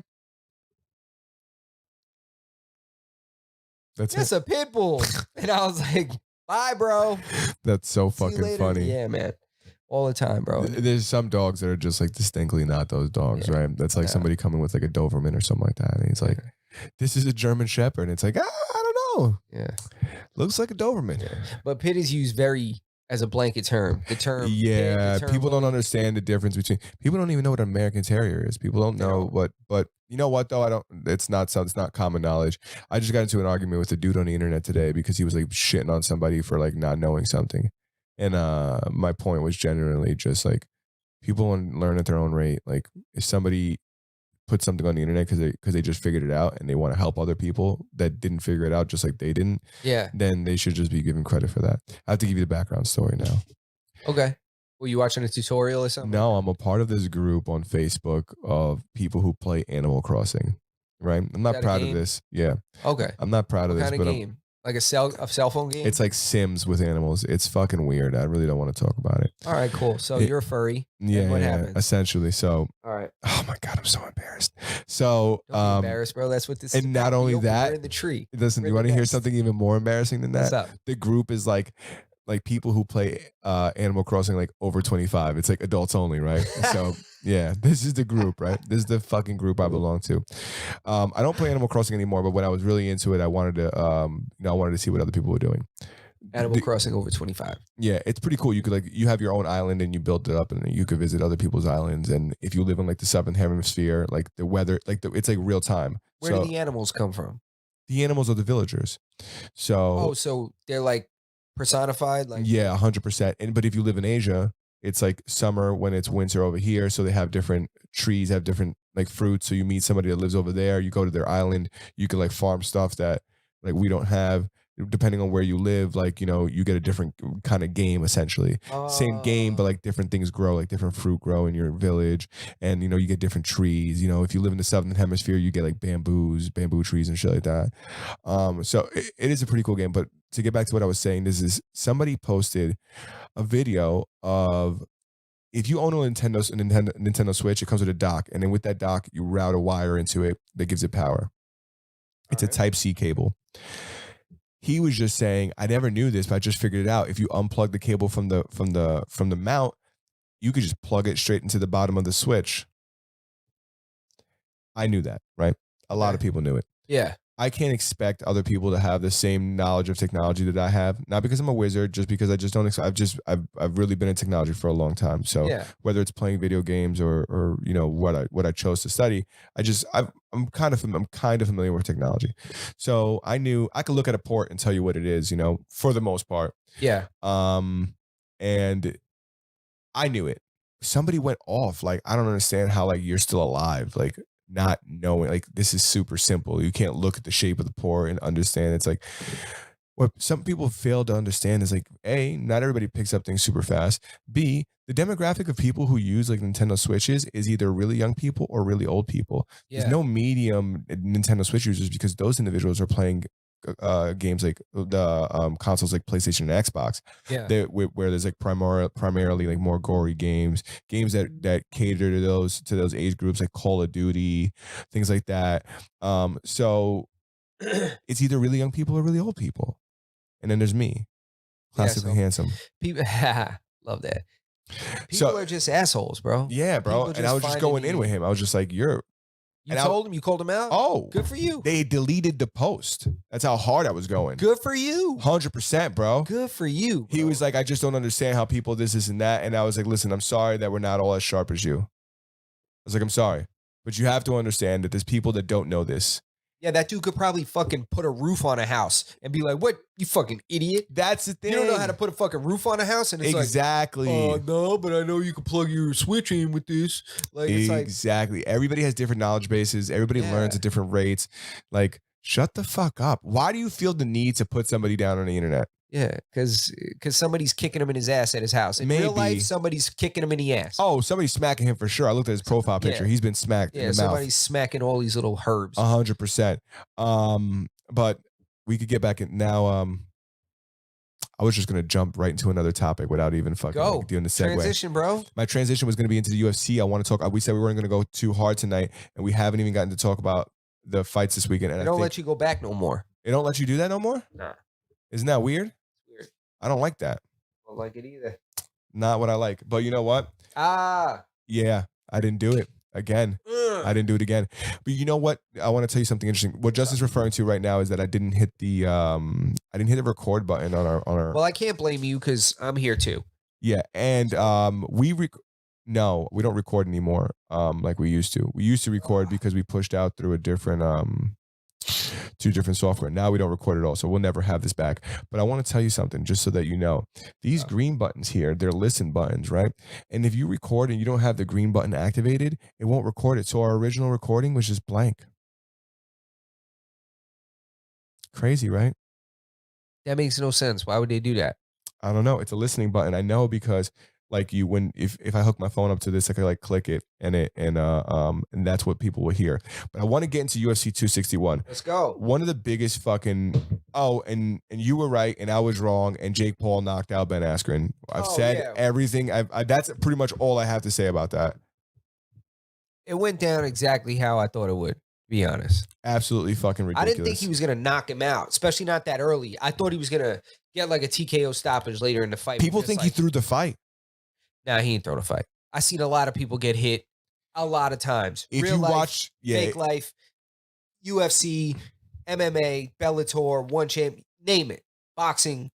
That's a pit bull. And I was like, bye, bro. That's so See you fucking later. funny. Yeah, man. All the time, bro. There's some dogs that are just like distinctly not those dogs, Yeah. right? That's like somebody coming with like a Doberman or something like that. And he's like, this is a German Shepherd. And it's like, I don't know. Yeah. Looks like a Doberman. Yeah. But pit is used very as a blanket term. The term. Yeah, pit, the term people don't bully. understand the difference between. People don't even know what an American Terrier is. People don't know what. But you know what though? I don't. It's not common knowledge. I just got into an argument with a dude on the internet today because he was like shitting on somebody for like not knowing something, and my point was generally just like people learn at their own rate. Like if somebody put something on the internet because they just figured it out and they want to help other people that didn't figure it out just like they didn't, Yeah. then they should just be given credit for that. I have to give you the background story now. Okay. Were you watching a tutorial or something? No, I'm a part of this group on Facebook of people who play Animal Crossing. Right? I'm not that a proud of game? this. Yeah. Okay. I'm not proud of What this, kind of but game? Like a cell phone game? it's like Sims with animals. It's fucking weird. I really don't want to talk about it. All right, cool. So you're a furry. Yeah, And what yeah, happens? essentially. So, All right. oh my God, I'm so embarrassed. So, Don't be embarrassed, bro. That's what this is. and not about. only We're that, in the tree. listen, We're you the want to hear best. something even more embarrassing than What's that? up? The group is like people who play Animal Crossing like over 25. It's like adults only, right? So yeah, this is the group, right? This is the fucking group I belong to. I don't play Animal Crossing anymore, but when I was really into it, I wanted to, I wanted to see what other people were doing. Animal Crossing over 25. Yeah, it's pretty cool. You could you have your own island and you build it up, and you could visit other people's islands. And if you live in like the southern hemisphere, like the weather, it's like real time. Where So do the animals come from? the animals are the villagers. So Oh, so they're like personified? Like yeah, 100%. And but if you live in Asia, it's like summer when it's winter over here. So they have different trees, have different like fruits. So you meet somebody that lives over there. You go to their island. You can like farm stuff that like we don't have. Depending on where you live, like you get a different kind of game essentially. Same game, but like different things grow, like different fruit grow in your village, and you get different trees. If you live in the southern hemisphere, you get like bamboo trees and shit like that. So it is a pretty cool game. But to get back to what I was saying, this is somebody posted a video of if you own a Nintendo Switch, it comes with a dock, and then with that dock, you route a wire into it that gives it power. It's a Alright. Type C cable. He was just saying, I never knew this, but I just figured it out. If you unplug the cable from the mount, you could just plug it straight into the bottom of the switch. I knew that, right? A lot of people knew it. Yeah. I can't expect other people to have the same knowledge of technology that I have. Not because I'm a wizard, just because I just don't. I've really been in technology for a long time. So Yeah. whether it's playing video games or you know what I chose to study, I'm kind of familiar with technology. So I knew I could look at a port and tell you what it is. You know, for the most part. Yeah. And I knew it. Somebody went off. Like, I don't understand how like you're still alive. Like, not knowing, like, this is super simple. You can't look at the shape of the port and understand. It's like what some people fail to understand is like, A, not everybody picks up things super fast. B, the demographic of people who use like Nintendo Switches is either really young people or really old people. There's Yeah. no medium Nintendo Switch users because those individuals are playing games like the consoles like PlayStation and Xbox, Yeah. where there's like primarily like more gory games that cater to those age groups, like Call of Duty, things like that. So it's either really young people or really old people, and then there's me, classically so handsome. People love that. People So are just assholes, bro. yeah, bro. People And I was just going in with him. I was just like, you're. You And told him? You called him out? Oh, Good for you. They deleted the post. That's how hard I was going. Good for you. 100%, bro. Good for you. He was like, I just don't understand how people this and that. And I was like, listen, I'm sorry that we're not all as sharp as you. I was like, I'm sorry. But you have to understand that there's people that don't know this. Yeah, that dude could probably fucking put a roof on a house and be like, what, you fucking idiot? That's the thing. You don't know how to put a fucking roof on a house? And it's exactly. like, no, but I know you can plug your switch in with this. Like, it's like, exactly. Everybody has different knowledge bases. Everybody learns at different rates. Like, shut the fuck up. Why do you feel the need to put somebody down on the internet? yeah, because somebody's kicking him in his ass at his house. In real life, somebody's kicking him in the ass. Oh, somebody's smacking him for sure. I looked at his profile picture. He's been smacked in the mouth. Somebody's smacking all these little herbs. 100%. But we could get back in now. I was just gonna jump right into another topic without even fucking like, doing the segue. Transition, bro. My transition was gonna be into the UFC. I want to talk. We said we weren't gonna go too hard tonight, and we haven't even gotten to talk about the fights this weekend. And They don't let you go back no more. They don't let you do that no more? Nah. Isn't that weird? It's weird. I don't like that. I don't like it either. Not what I like. But you know what? Yeah, I didn't do it again. I didn't do it again. But you know what? I want to tell you something interesting. What Justin's referring to right now is that I didn't hit the record button on our. Well, I can't blame you because I'm here too. Yeah, and no, we don't record anymore. Like we used to. We used to record because we pushed out through a different two different software. Now we don't record at all, so we'll never have this back. But I want to tell you something, just so that you know. These green buttons here, they're listen buttons, right? And if you record and you don't have the green button activated, it won't record it. So our original recording was just blank. Crazy, right? That makes no sense. Why would they do that? I don't know. It's a listening button. I know because like if I hook my phone up to this, I could like click it and that's what people will hear. But I want to get into UFC 261. Let's go. One of the biggest fucking and you were right and I was wrong and Jake Paul knocked out Ben Askren. I've said everything. That's pretty much all I have to say about that. It went down exactly how I thought it would. To be honest, absolutely fucking ridiculous. I didn't think he was gonna knock him out, especially not that early. I thought he was gonna get like a TKO stoppage later in the fight. People think he threw the fight. Nah, he didn't throw the fight. I seen a lot of people get hit a lot of times. If Real you life, watch, fake life, UFC, MMA, Bellator, One Champ, name it, boxing.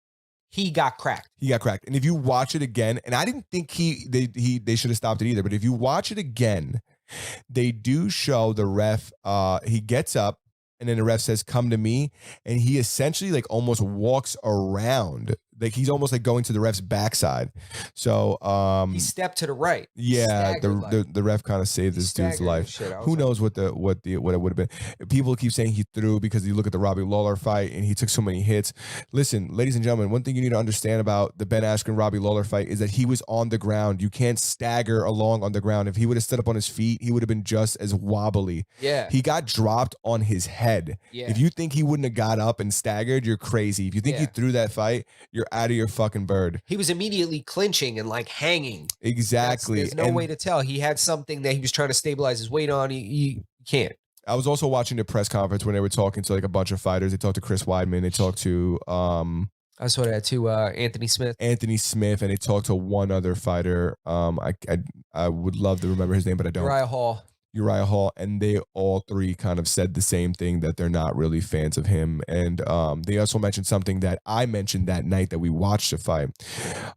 He got cracked. He got cracked. And if you watch it again, and I didn't think they should have stopped it either, but if you watch it again, they do show the ref. He gets up, and then the ref says, "Come to me," and he essentially like almost walks around. Like he's almost like going to the ref's backside. So he stepped to the right. Yeah, the ref kind of saved this dude's life. Who knows what it would have been? People keep saying he threw because you look at the Robbie Lawler fight and he took so many hits. Listen, ladies and gentlemen, one thing you need to understand about the Ben Askren Robbie Lawler fight is that he was on the ground. You can't stagger along on the ground. If he would have stood up on his feet, he would have been just as wobbly. Yeah, he got dropped on his head. Yeah. If you think he wouldn't have got up and staggered, you're crazy. If you think he threw that fight, you're out of your fucking bird. He was immediately clinching and like hanging. Exactly. There's no way to tell. He had something that he was trying to stabilize his weight on. He can't. I was also watching the press conference when they were talking to like a bunch of fighters. They talked to Chris Weidman. They talked to I saw that too. Anthony Smith. Anthony Smith, and they talked to one other fighter. I would love to remember his name, but I don't. Uriah Hall. Uriah Hall, and they all three kind of said the same thing, that they're not really fans of him. And they also mentioned something that I mentioned that night that we watched the fight.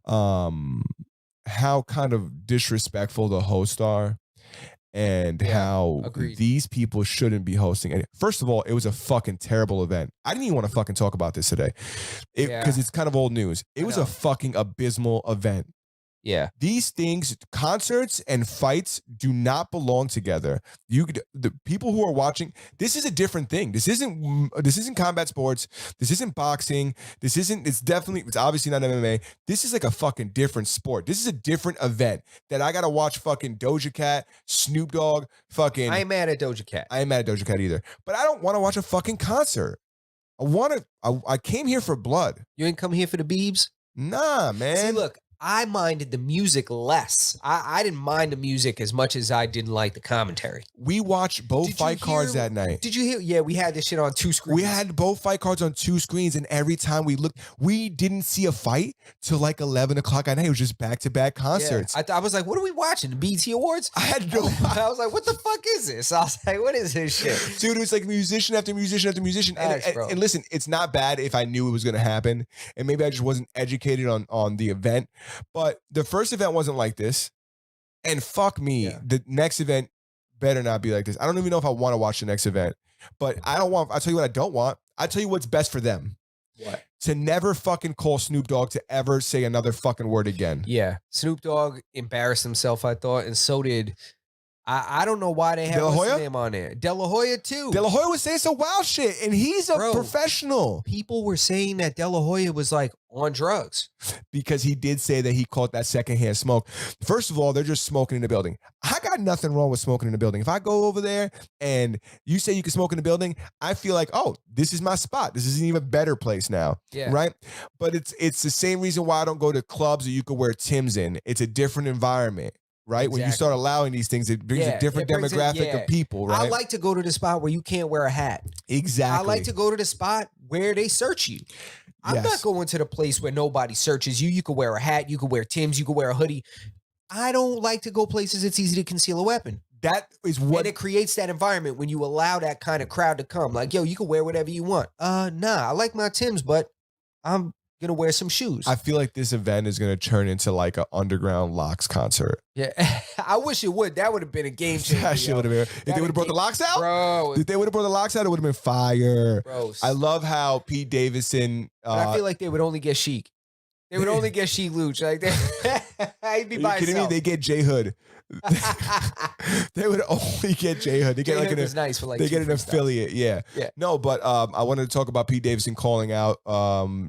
How kind of disrespectful the hosts are, and how agreed. these people shouldn't be hosting. And first of all, it was a fucking terrible event. I didn't even want to fucking talk about this today because it's kind of old news. It was a fucking abysmal event. Yeah. These things, concerts and fights, do not belong together. The people who are watching, this is a different thing. This isn't combat sports. This isn't boxing. It's obviously not MMA. This is like a fucking different sport. This is a different event that I gotta watch fucking Doja Cat, Snoop Dogg, fucking. I ain't mad at Doja Cat. I ain't mad at Doja Cat either. But I don't want to watch a fucking concert. I came here for blood. You ain't come here for the beebs? Nah, man. See, look, I minded the music less. I didn't mind the music as much as I didn't like the commentary. We watched both fight cards that night. Did you hear? Yeah, we had this shit on 2 screens. We had both fight cards on 2 screens, and every time we looked, we didn't see a fight till like 11 o'clock at night. It was just back-to-back concerts. Yeah. I was like, what are we watching? The BET Awards? I had no I was like, what the fuck is this? I was like, what is this shit? Dude, it was like musician after musician after musician. And listen, it's not bad if I knew it was going to happen, and maybe I just wasn't educated on the event. But the first event wasn't like this, and fuck me, the next event better not be like this. I don't even know if I want to watch the next event, but I'll tell you what I don't want. I'll tell you what's best for them. What? To never fucking call Snoop Dogg to ever say another fucking word again. Yeah. Snoop Dogg embarrassed himself, I thought, and so did I don't know why they have his name on there. De La Hoya too. De La Hoya was saying some wild shit, and he's a professional. People were saying that De La Hoya was like on drugs. Because he did say that he caught that secondhand smoke. First of all, they're just smoking in the building. I got nothing wrong with smoking in the building. If I go over there and you say you can smoke in the building, I feel like, oh, this is my spot. This is an even better place now. Yeah. Right? But it's the same reason why I don't go to clubs that you could wear Timbs in. It's a different environment. Right? Exactly. When you start allowing these things, it brings a different demographic of people, right? I like to go to the spot where you can't wear a hat. Exactly. I like to go to the spot where they search you. I'm not going to the place where nobody searches you. You could wear a hat, you could wear Timbs, you could wear a hoodie. I don't like to go places it's easy to conceal a weapon. That is what... And it creates that environment when you allow that kind of crowd to come. Like, yo, you can wear whatever you want. Nah, I like my Timbs, but I'm gonna wear some shoes. I feel like this event is gonna turn into like an underground locks concert. Yeah, I wish it would. That would have been a game changer. That shit would have been. If they would have brought the locks out, bro. If they would have brought the locks out, it would have been fire. Bro, I love how Pete Davidson. But I feel like they would only get Sheik. They would only get Sheik Luch. Like he'd be by himself. They get J Hood. They would only get J Hood. They get like nice for like they get an affiliate. Yeah. No, but I wanted to talk about Pete Davidson calling out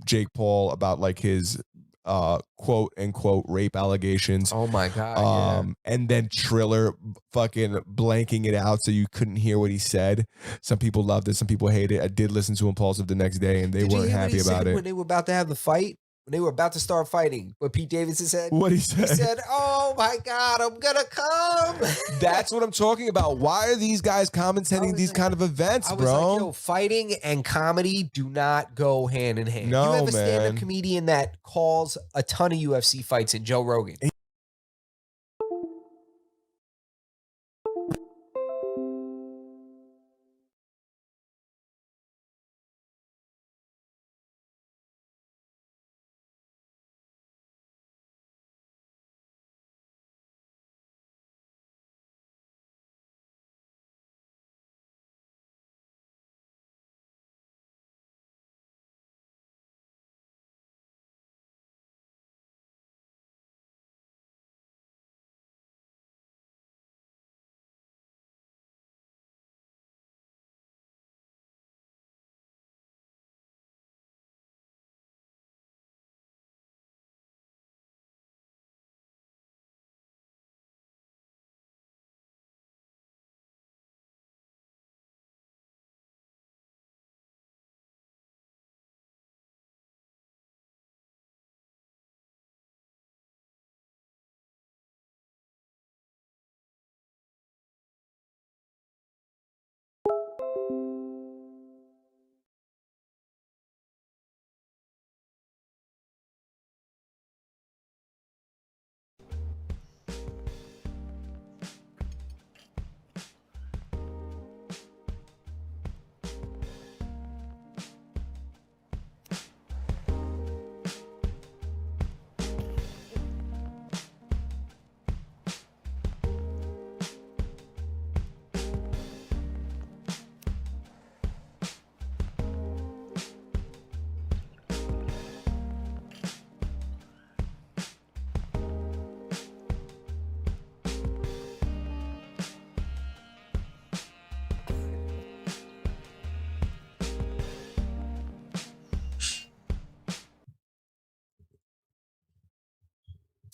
Jake Paul about like his quote unquote rape allegations. Oh my god. And then Triller fucking blanking it out so you couldn't hear what he said. Some people loved it, some people hated it. I did listen to Impulsive the next day, and they weren't happy about it when they were about to have the fight. When they were about to start fighting, what Pete Davidson said? What he said? He said, "Oh my God, I'm gonna come." That's what I'm talking about. Why are these guys commentating these kind of events, bro? Like, yo, fighting and comedy do not go hand in hand. No, you have a man. stand-up comedian that calls a ton of UFC fights in Joe Rogan.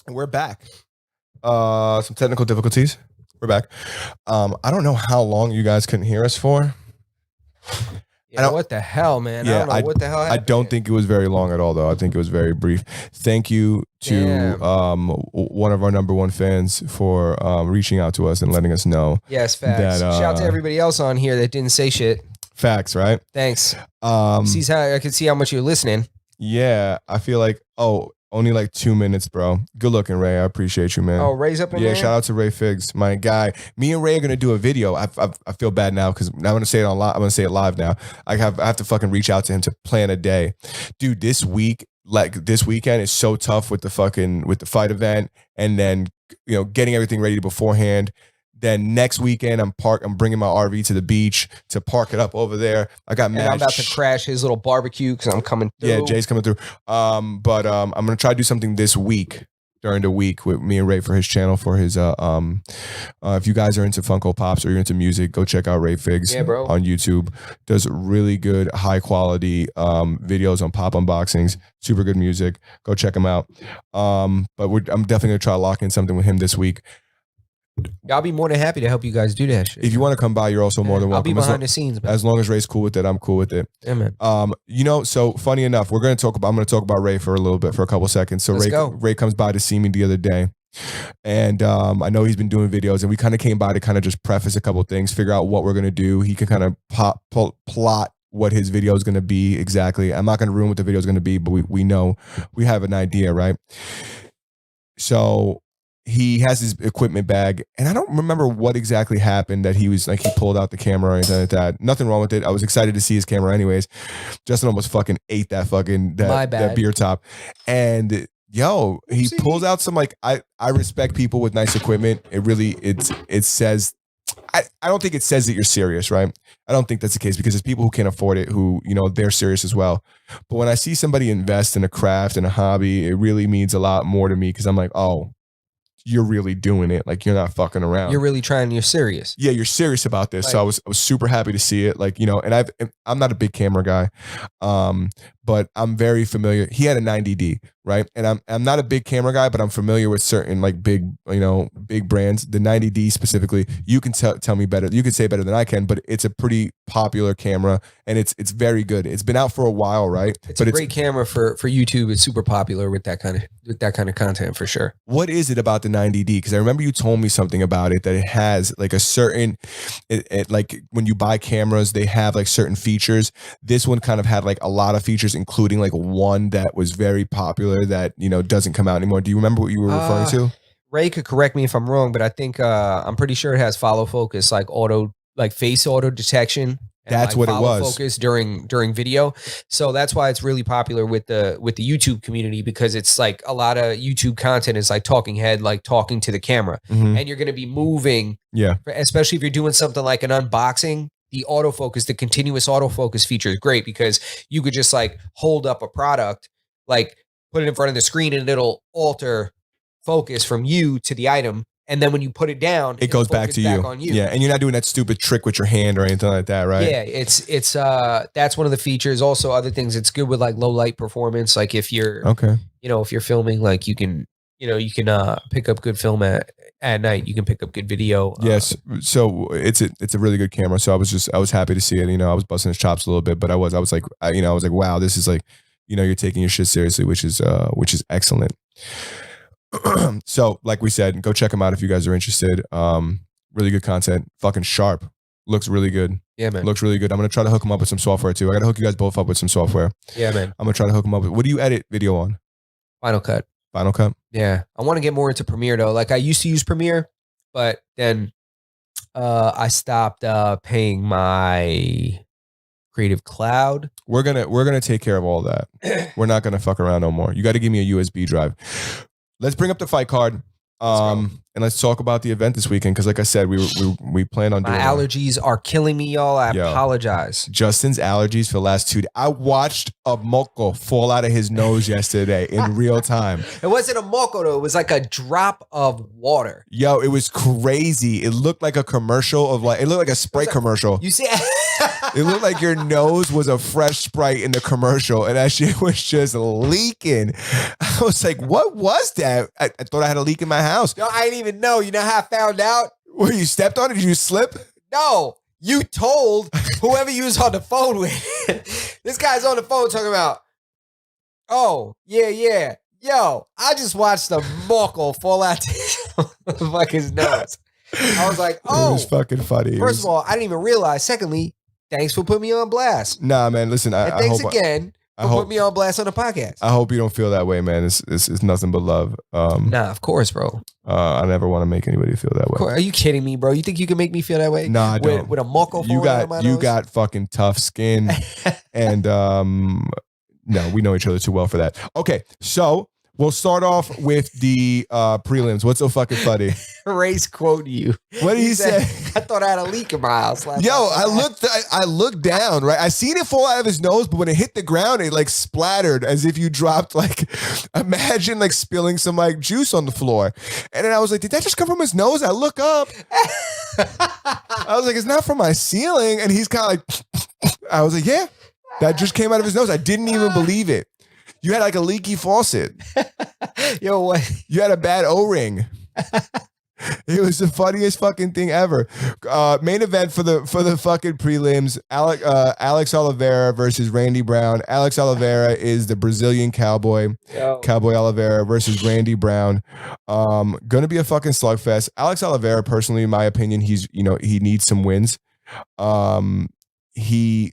We're back. Some technical difficulties. We're back. I don't know how long you guys couldn't hear us for. Yeah, what the hell, man? I don't know what the hell happened. I don't think it was very long at all, though. I think it was very brief. Thank you to one of our number one fans for reaching out to us and letting us know. Yes, facts. Shout out to everybody else on here that didn't say shit. Facts, right? Thanks. See how I can see how much you're listening. Yeah, I feel like only like 2 minutes, bro. Good looking, Ray. I appreciate you, man. Oh, Ray's up in there? Yeah, shout out to Ray Figs, my guy. Me and Ray are gonna do a video. I feel bad now because I'm gonna say it on live. I'm gonna say it live now. I have to fucking reach out to him to plan a day, dude. This weekend is so tough with the fight event, and then getting everything ready beforehand. Then next weekend, I'm bringing my RV to the beach to park it up over there. I got mad. I'm about to crash his little barbecue because I'm coming through. Yeah, Jay's coming through. But I'm gonna try to do something this week during the week with me and Ray for his channel for his if you guys are into Funko Pops or you're into music, go check out Ray Figs on YouTube. Does really good high quality videos on pop unboxings. Super good music. Go check him out. But I'm definitely gonna try to lock in something with him this week. I'll be more than happy to help you guys do that shit. If you want to come by, you're also more than welcome. I'll be behind the scenes, man. As long as Ray's cool with it, I'm cool with it. Yeah, man. So funny enough, I'm going to talk about Ray for a couple seconds. So Ray comes by to see me the other day. And I know he's been doing videos, and we kind of came by to kind of just preface a couple things, figure out what we're going to do. He can kind of plot what his video is going to be exactly. I'm not going to ruin what the video is going to be, but we know, we have an idea, right? So he has his equipment bag, and I don't remember what exactly happened that he pulled out the camera or anything like that. Nothing wrong with it. I was excited to see his camera anyways. Justin almost fucking ate that beer top. And he pulls out some, I respect people with nice equipment. It says, I don't think it says that you're serious, right? I don't think that's the case, because there's people who can't afford it who, they're serious as well. But when I see somebody invest in a craft and a hobby, it really means a lot more to me, because I'm like, oh, you're really doing it. Like, you're not fucking around. You're really trying. You're serious. Yeah, you're serious about this. So I was super happy to see it. And I'm not a big camera guy, but I'm very familiar. He had a 90D, right? And I'm not a big camera guy, but I'm familiar with certain big brands. The 90D specifically, you can tell me better. You can say better than I can, but it's a pretty popular camera, and it's very good. It's been out for a while, right? It's a great camera for YouTube. It's super popular with that kind of content, for sure. What is it about the 90D? Because I remember you told me something about it, that it has a certain, when you buy cameras, they have certain features. This one kind of had a lot of features, including one that was very popular that doesn't come out anymore. Do you remember what you were referring to? Ray could correct me if I'm wrong, but I think I'm pretty sure it has follow focus, face auto detection. That's what it was. Focus during video. So that's why it's really popular with the YouTube community, because it's a lot of YouTube content is talking head, talking to the camera, and you're going to be moving. Yeah. Especially if you're doing something like an unboxing, the autofocus, the continuous autofocus feature is great, because you could just hold up a product, put it in front of the screen, and it'll alter focus from you to the item. And then when you put it down, it goes back to you. Yeah, and you're not doing that stupid trick with your hand or anything like that, right? Yeah, it's that's one of the features. Also, other things, it's good with low light performance. If you're if you're filming, you can pick up good film at night. You can pick up good video. Yes, so it's a really good camera. So I was happy to see it. I was busting his chops a little bit, but I was like wow, this is you're taking your shit seriously, which is excellent. So like we said, go check him out if you guys are interested. Really good content, fucking sharp, looks really good. Yeah, man, looks really good. I'm gonna try to hook him up with some software too. I gotta hook you guys both up with some software. Yeah, man, I'm gonna try to hook him up with, what do you edit video on? Final Cut. Yeah, I want to get more into Premiere though. I used to use Premiere, but then I stopped paying my Creative Cloud. We're gonna take care of all that. We're not gonna fuck around no more. You got to give me a USB drive. Let's bring up the fight card, and let's talk about the event this weekend. Because, like I said, we plan on doing. My allergies are killing me, y'all. I apologize. Justin's allergies for the last 2 days. I watched a moco fall out of his nose yesterday in real time. It wasn't a moco though. It was like a drop of water. Yo, it was crazy. It looked like a commercial of it looked like a Sprite commercial. You see. It looked like your nose was a fresh Sprite in the commercial, and that shit was just leaking. I was like, what was that? I thought I had a leak in my house. No, I didn't even know. You know how I found out? Where you stepped on it? Did you slip? No, you told whoever you was on the phone with. This guy's on the phone talking about, oh, yeah. Yo, I just watched the moco fall out like his nose. I was like, oh. It was fucking funny. First of all, I didn't even realize. Secondly, thanks for putting me on blast. Nah, man, listen. And thanks again for putting me on blast on the podcast. I hope you don't feel that way, man. It's nothing but love. Nah, of course, bro. I never want to make anybody feel that way. Are you kidding me, bro? You think you can make me feel that way? Nah, I don't. With a moco falling out of my nose? You got fucking tough skin. And no, we know each other too well for that. Okay, so we'll start off with the prelims. What's so fucking funny? Ray's quoting you. What did he say? I thought I had a leak in my house. Yo, I looked down, right? I seen it fall out of his nose, but when it hit the ground, it like splattered as if you dropped like, imagine like spilling some like juice on the floor. And then I was like, did that just come from his nose? I look up. I was like, it's not from my ceiling. And he's kind of like, I was like, yeah, that just came out of his nose. I didn't even believe it. You had like a leaky faucet. Yo, what? You had a bad O-ring. It was the funniest fucking thing ever. Main event for the fucking prelims: Alex Oliveira versus Randy Brown. Alex Oliveira is the Brazilian cowboy. Cowboy Oliveira versus Randy Brown. Gonna be a fucking slugfest. Alex Oliveira, personally, in my opinion, he needs some wins. He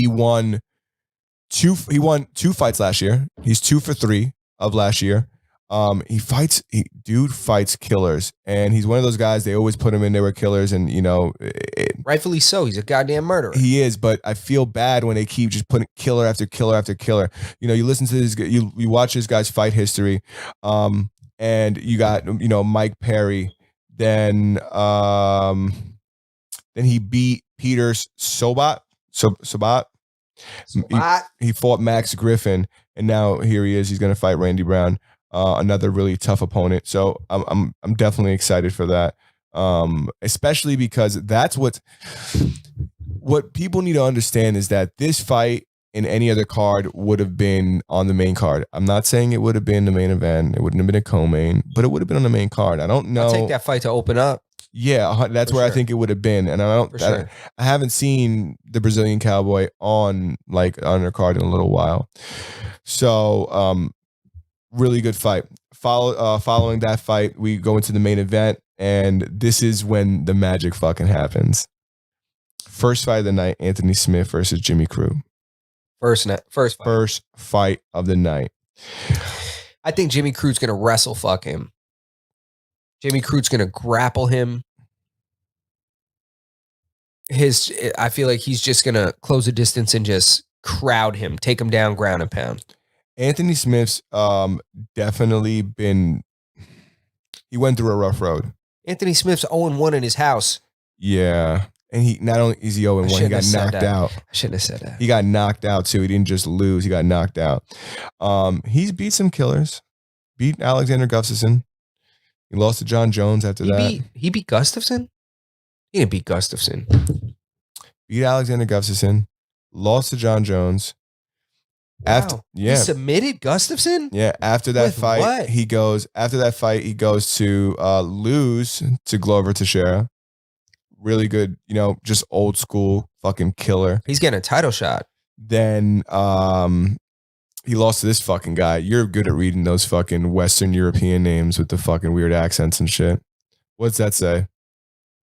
won two fights last year. He's 2 for 3 of last year. Dude fights killers, and he's one of those guys, they always put him in there with killers, and rightfully so. He's a goddamn murderer. He is, but I feel bad when they keep just putting killer after killer after killer. You listen to this, you watch this guy's fight history, and you got Mike Perry, then he beat Peter Sobat. He fought Max Griffin, and now here he is. He's going to fight Randy Brown, another really tough opponent. So I'm definitely excited for that, especially because that's what people need to understand is that this fight in any other card would have been on the main card. I'm not saying it would have been the main event. It wouldn't have been a co-main, but it would have been on the main card. I don't know. I'll take that fight to open up. Yeah, that's where I think it would have been, and I haven't seen the Brazilian Cowboy on a card in a little while. So, really good fight. Following that fight, we go into the main event, and this is when the magic fucking happens. First fight of the night: Anthony Smith versus Jimmy Crute. First fight of the night. I think Jimmy Crute's gonna wrestle fuck him. Jimmy Crute's going to grapple him. I feel like he's just going to close the distance and just crowd him, take him down, ground and pound. Anthony Smith's definitely he went through a rough road. Anthony Smith's 0-1 in his house. Yeah. And he not only is he 0-1, he got knocked out. I shouldn't have said that. He got knocked out too. He didn't just lose, he got knocked out. He's beat some killers. Beat Alexander Gustafsson. He lost to John Jones after that. He beat Gustafsson? He didn't beat Gustafsson. Beat Alexander Gustafsson. Lost to John Jones. Wow. He submitted Gustafsson? Yeah. After that fight, he goes to lose to Glover Teixeira. Really good, just old school fucking killer. He's getting a title shot. Then he lost to this fucking guy. You're good at reading those fucking Western European names with the fucking weird accents and shit. What's that say?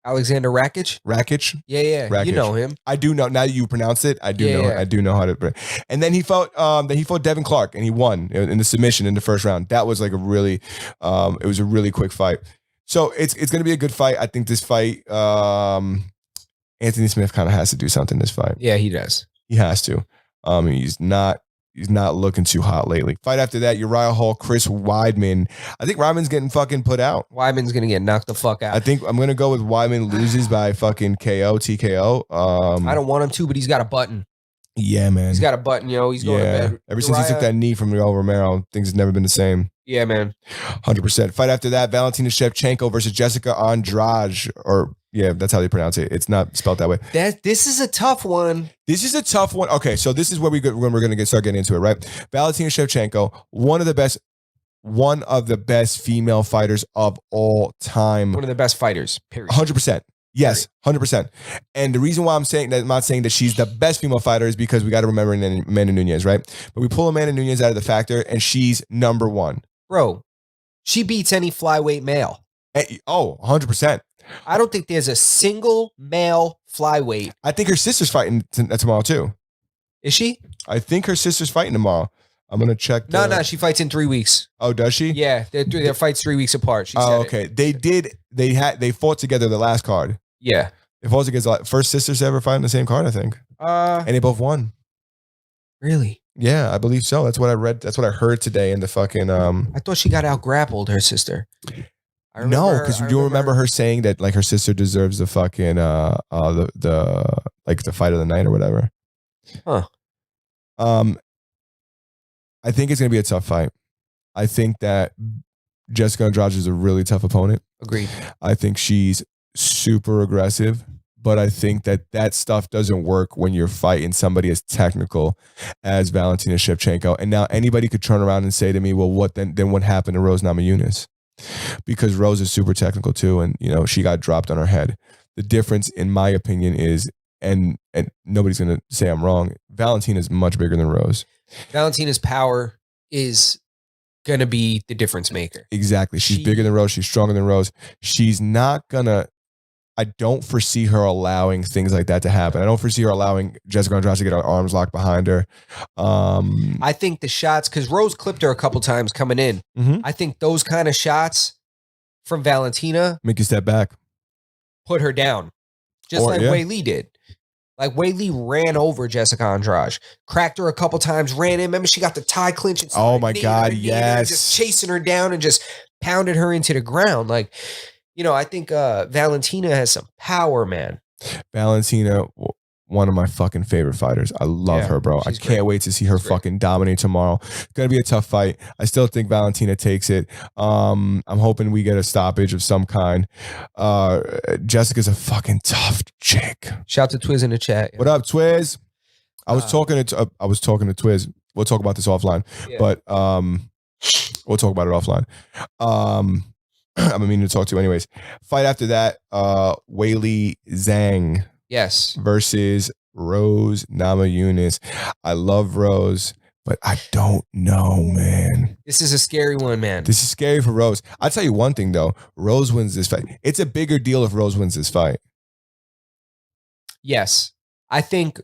Alexander Rakic? Rakic? Yeah. Rakic. You know him. I do know. Now that you pronounce it, I do know. Yeah. I do know how to. And then he fought Devin Clark, and he won in the submission in the first round. That was like it was a really quick fight. So it's going to be a good fight. I think this fight, Anthony Smith kind of has to do something this fight. Yeah, he does. He has to. He's not looking too hot lately. Fight after that, Uriah Hall, Chris Weidman. I think Weidman's getting fucking put out. Weidman's going to get knocked the fuck out. I think I'm going to go with Weidman loses by fucking TKO. I don't want him to, but he's got a button. Yeah, man. He's got a button, He's going to bed. Ever since he took that knee from Yoel Romero, things have never been the same. Yeah, man. 100%. Fight after that, Valentina Shevchenko versus Jessica Andrade, or Yeah, that's how they pronounce it. It's not spelled that way. This is a tough one. This is a tough one. Okay, so this is where when we're going to start getting into it, right? Valentina Shevchenko, one of the best female fighters of all time. One of the best fighters, period. 100%. Yes, 100%. And the reason why I'm not saying that she's the best female fighter is because we got to remember Amanda Nunes, right? But we pull Amanda Nunes out of the factor, and she's number one. Bro, she beats any flyweight male. 100%. I don't think there's a single male flyweight. I think her sister's fighting tomorrow too. Is she? I think her sister's fighting tomorrow. I'm gonna check. No, she fights in 3 weeks. Oh, does she? Yeah, their fights 3 weeks apart. She said okay. They fought together the last card. Yeah, they fought together. First sisters to ever fight in the same card, I think. And they both won. Really? Yeah, I believe so. That's what I read. That's what I heard today in the fucking. I thought she got out grappled, her sister. No, because you remember her saying that like her sister deserves the fucking the fight of the night or whatever. Huh. I think it's gonna be a tough fight. I think that Jessica Andrade is a really tough opponent. Agreed. I think she's super aggressive, but I think that stuff doesn't work when you're fighting somebody as technical as Valentina Shevchenko. And now anybody could turn around and say to me, well, what then what happened to Rose Namajunas? Because Rose is super technical too, and she got dropped on her head. The difference, in my opinion, is and nobody's gonna say I'm wrong. Valentina is much bigger than Rose. Valentina's power is gonna be the difference maker. Exactly. She's bigger than Rose. She's stronger than Rose. She's not gonna. I don't foresee her allowing things like that to happen. I don't foresee her allowing Jessica Andrade to get her arms locked behind her. I think the shots, because Rose clipped her a couple times coming in. Mm-hmm. I think those kind of shots from Valentina make you step back, put her down, just like Wei Li did. Like Wei Li ran over Jessica Andrade, cracked her a couple times, ran in. Remember, she got the tie clinch. And oh my God, yes! Just chasing her down and just pounded her into the ground. Like, I think Valentina has some power, man. Valentina, one of my fucking favorite fighters. I love her, bro. I can't wait to see her fucking dominate tomorrow. It's going to be a tough fight. I still think Valentina takes it. I'm hoping we get a stoppage of some kind. Jessica's a fucking tough chick. Shout to Twiz in the chat. What up, Twiz? I was talking to Twiz. We'll talk about this offline, but we'll talk about it offline. I'm meaning to talk to you anyways. Fight after that, Weili Zhang. Yes. Versus Rose Namajunas. I love Rose, but I don't know, man. This is a scary one, man. This is scary for Rose. I'll tell you one thing, though. Rose wins this fight. It's a bigger deal if Rose wins this fight. Yes. I think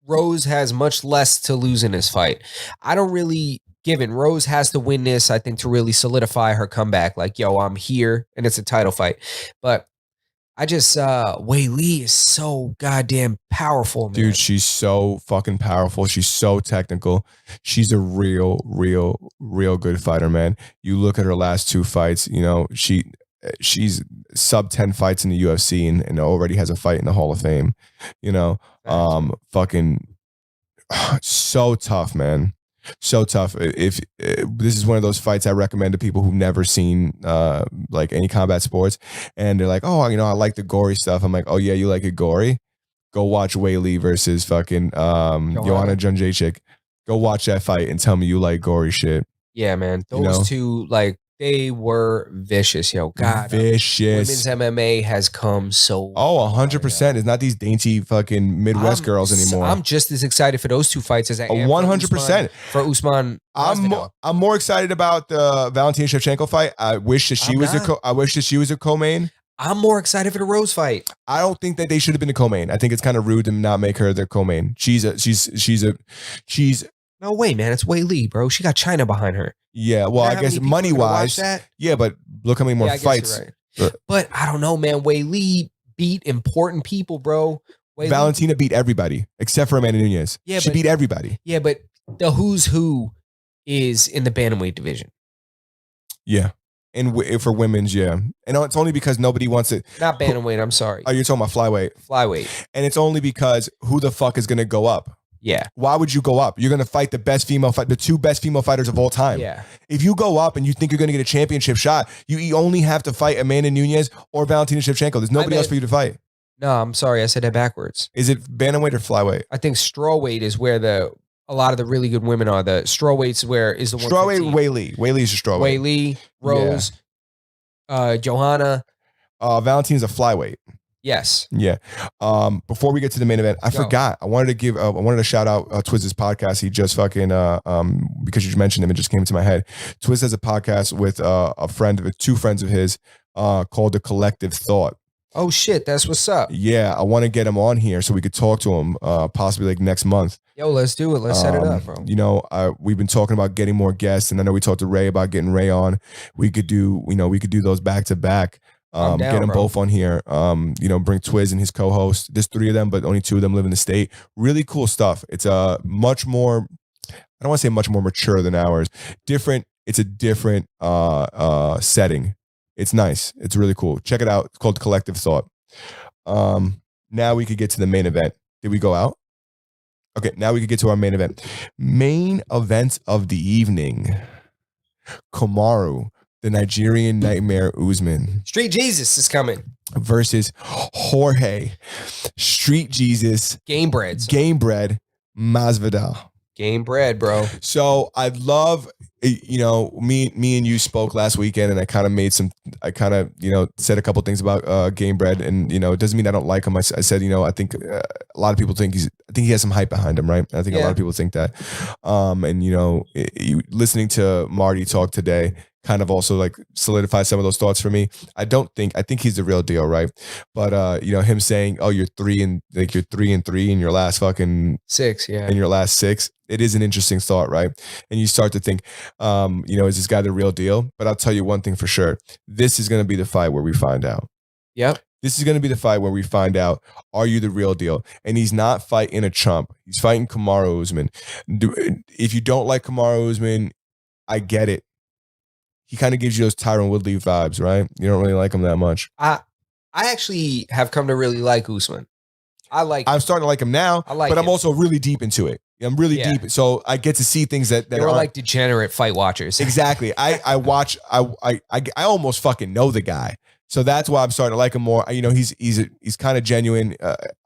Rose has much less to lose in this fight. I don't really... Given Rose has to win this, I think, to really solidify her comeback. Like, yo, I'm here, and it's a title fight. But I just, Wei Li is so goddamn powerful, man. Dude, she's so fucking powerful. She's so technical. She's a real good fighter, man. You look at her last 2 fights, she's sub 10 fights in the UFC and already has a fight in the Hall of Fame. Fucking so tough, man. So tough. If this is one of those fights I recommend to people who've never seen like any combat sports, and they're like, oh, I like the gory stuff. I'm like, oh yeah, you like it gory? Go watch Wei Li versus fucking Joanna Jędrzejczyk. Go watch that fight and tell me you like gory shit. Yeah, man. Those two, like, they were vicious, yo. God, vicious. Women's MMA has come so. Oh, 100%. It's not these dainty fucking Midwest girls anymore. I'm just as excited for those 2 fights as I am 100% for Usman. I'm more excited about the Valentina Shevchenko fight. I wish that she was a co-main. I'm more excited for the Rose fight. I don't think that they should have been a co-main. I think it's kind of rude to not make her their co-main. She's no way, man. It's Wei Li, bro. She got China behind her. Yeah, well, I guess money-wise, yeah, but look how many more fights. Right. But I don't know, man. Wei Li beat important people, bro. Valentina beat everybody except for Amanda Nunes. Yeah, she beat everybody. Yeah, but the who's who is in the bantamweight division. Yeah, and for women's, yeah, and it's only because nobody wants it. Not bantamweight. I'm sorry. Oh, you're talking about flyweight. Flyweight, and it's only because who the fuck is going to go up? Yeah. Why would you go up? You're going to fight the two best female fighters of all time. Yeah. If you go up and you think you're going to get a championship shot, you only have to fight Amanda Nunes or Valentina Shevchenko. There's nobody else for you to fight. No, I'm sorry. I said that backwards. Is it bantamweight or flyweight? I think strawweight is where a lot of the really good women are. The strawweight's where is the one. Strawweight, Weili. Weili is a strawweight. Weili, Rose, Johanna. Valentina's a flyweight. Yes. Yeah. Before we get to the main event, I forgot. I wanted to shout out Twiz's podcast. He just fucking because you mentioned him, it just came to my head. Twiz has a podcast with two friends of his called The Collective Thought. Oh shit, that's what's up. Yeah, I want to get him on here so we could talk to him possibly like next month. Yo, let's do it. Let's set it up, bro. You know, we've been talking about getting more guests, and I know we talked to Ray about getting Ray on. We could do those back to back. Get them both on here. Bring Twiz and his co-host. There's 3 of them, but only 2 of them live in the state. Really cool stuff. It's a much more, I don't want to say much more mature than ours. Different. It's a different setting. It's nice. It's really cool. Check it out. It's called Collective Thought. Now we could get to the main event. Did we go out? Okay, now we could get to our main event. Main event of the evening. Kamaru, the Nigerian Nightmare Usman. Street Jesus is coming. Versus Jorge, Street Jesus. Game bread Masvidal. Game bread, bro. So I'd love, me and you spoke last weekend, and I kind of said a couple things about Game Bread, and it doesn't mean I don't like him. I said, I think a lot of people think he has some hype behind him, right? I think a lot of people think that. Listening to Marty talk today kind of also like solidify some of those thoughts for me. I think he's the real deal, right? But him saying, "Oh, you're 3 and 3 in your last fucking 6, yeah, in your last 6." It is an interesting thought, right? And you start to think, is this guy the real deal? But I'll tell you one thing for sure: this is going to be the fight where we find out. Yep. This is going to be the fight where we find out, are you the real deal? And he's not fighting a chump. He's fighting Kamaru Usman. If you don't like Kamaru Usman, I get it. He kind of gives you those Tyron Woodley vibes, right? You don't really like him that much. I actually have come to really like Usman. I'm starting to like him now, but I'm also really deep into it. I'm really deep, so I get to see things that are like degenerate fight watchers. Exactly. I watch. I almost fucking know the guy, so that's why I'm starting to like him more. He's kind of genuine.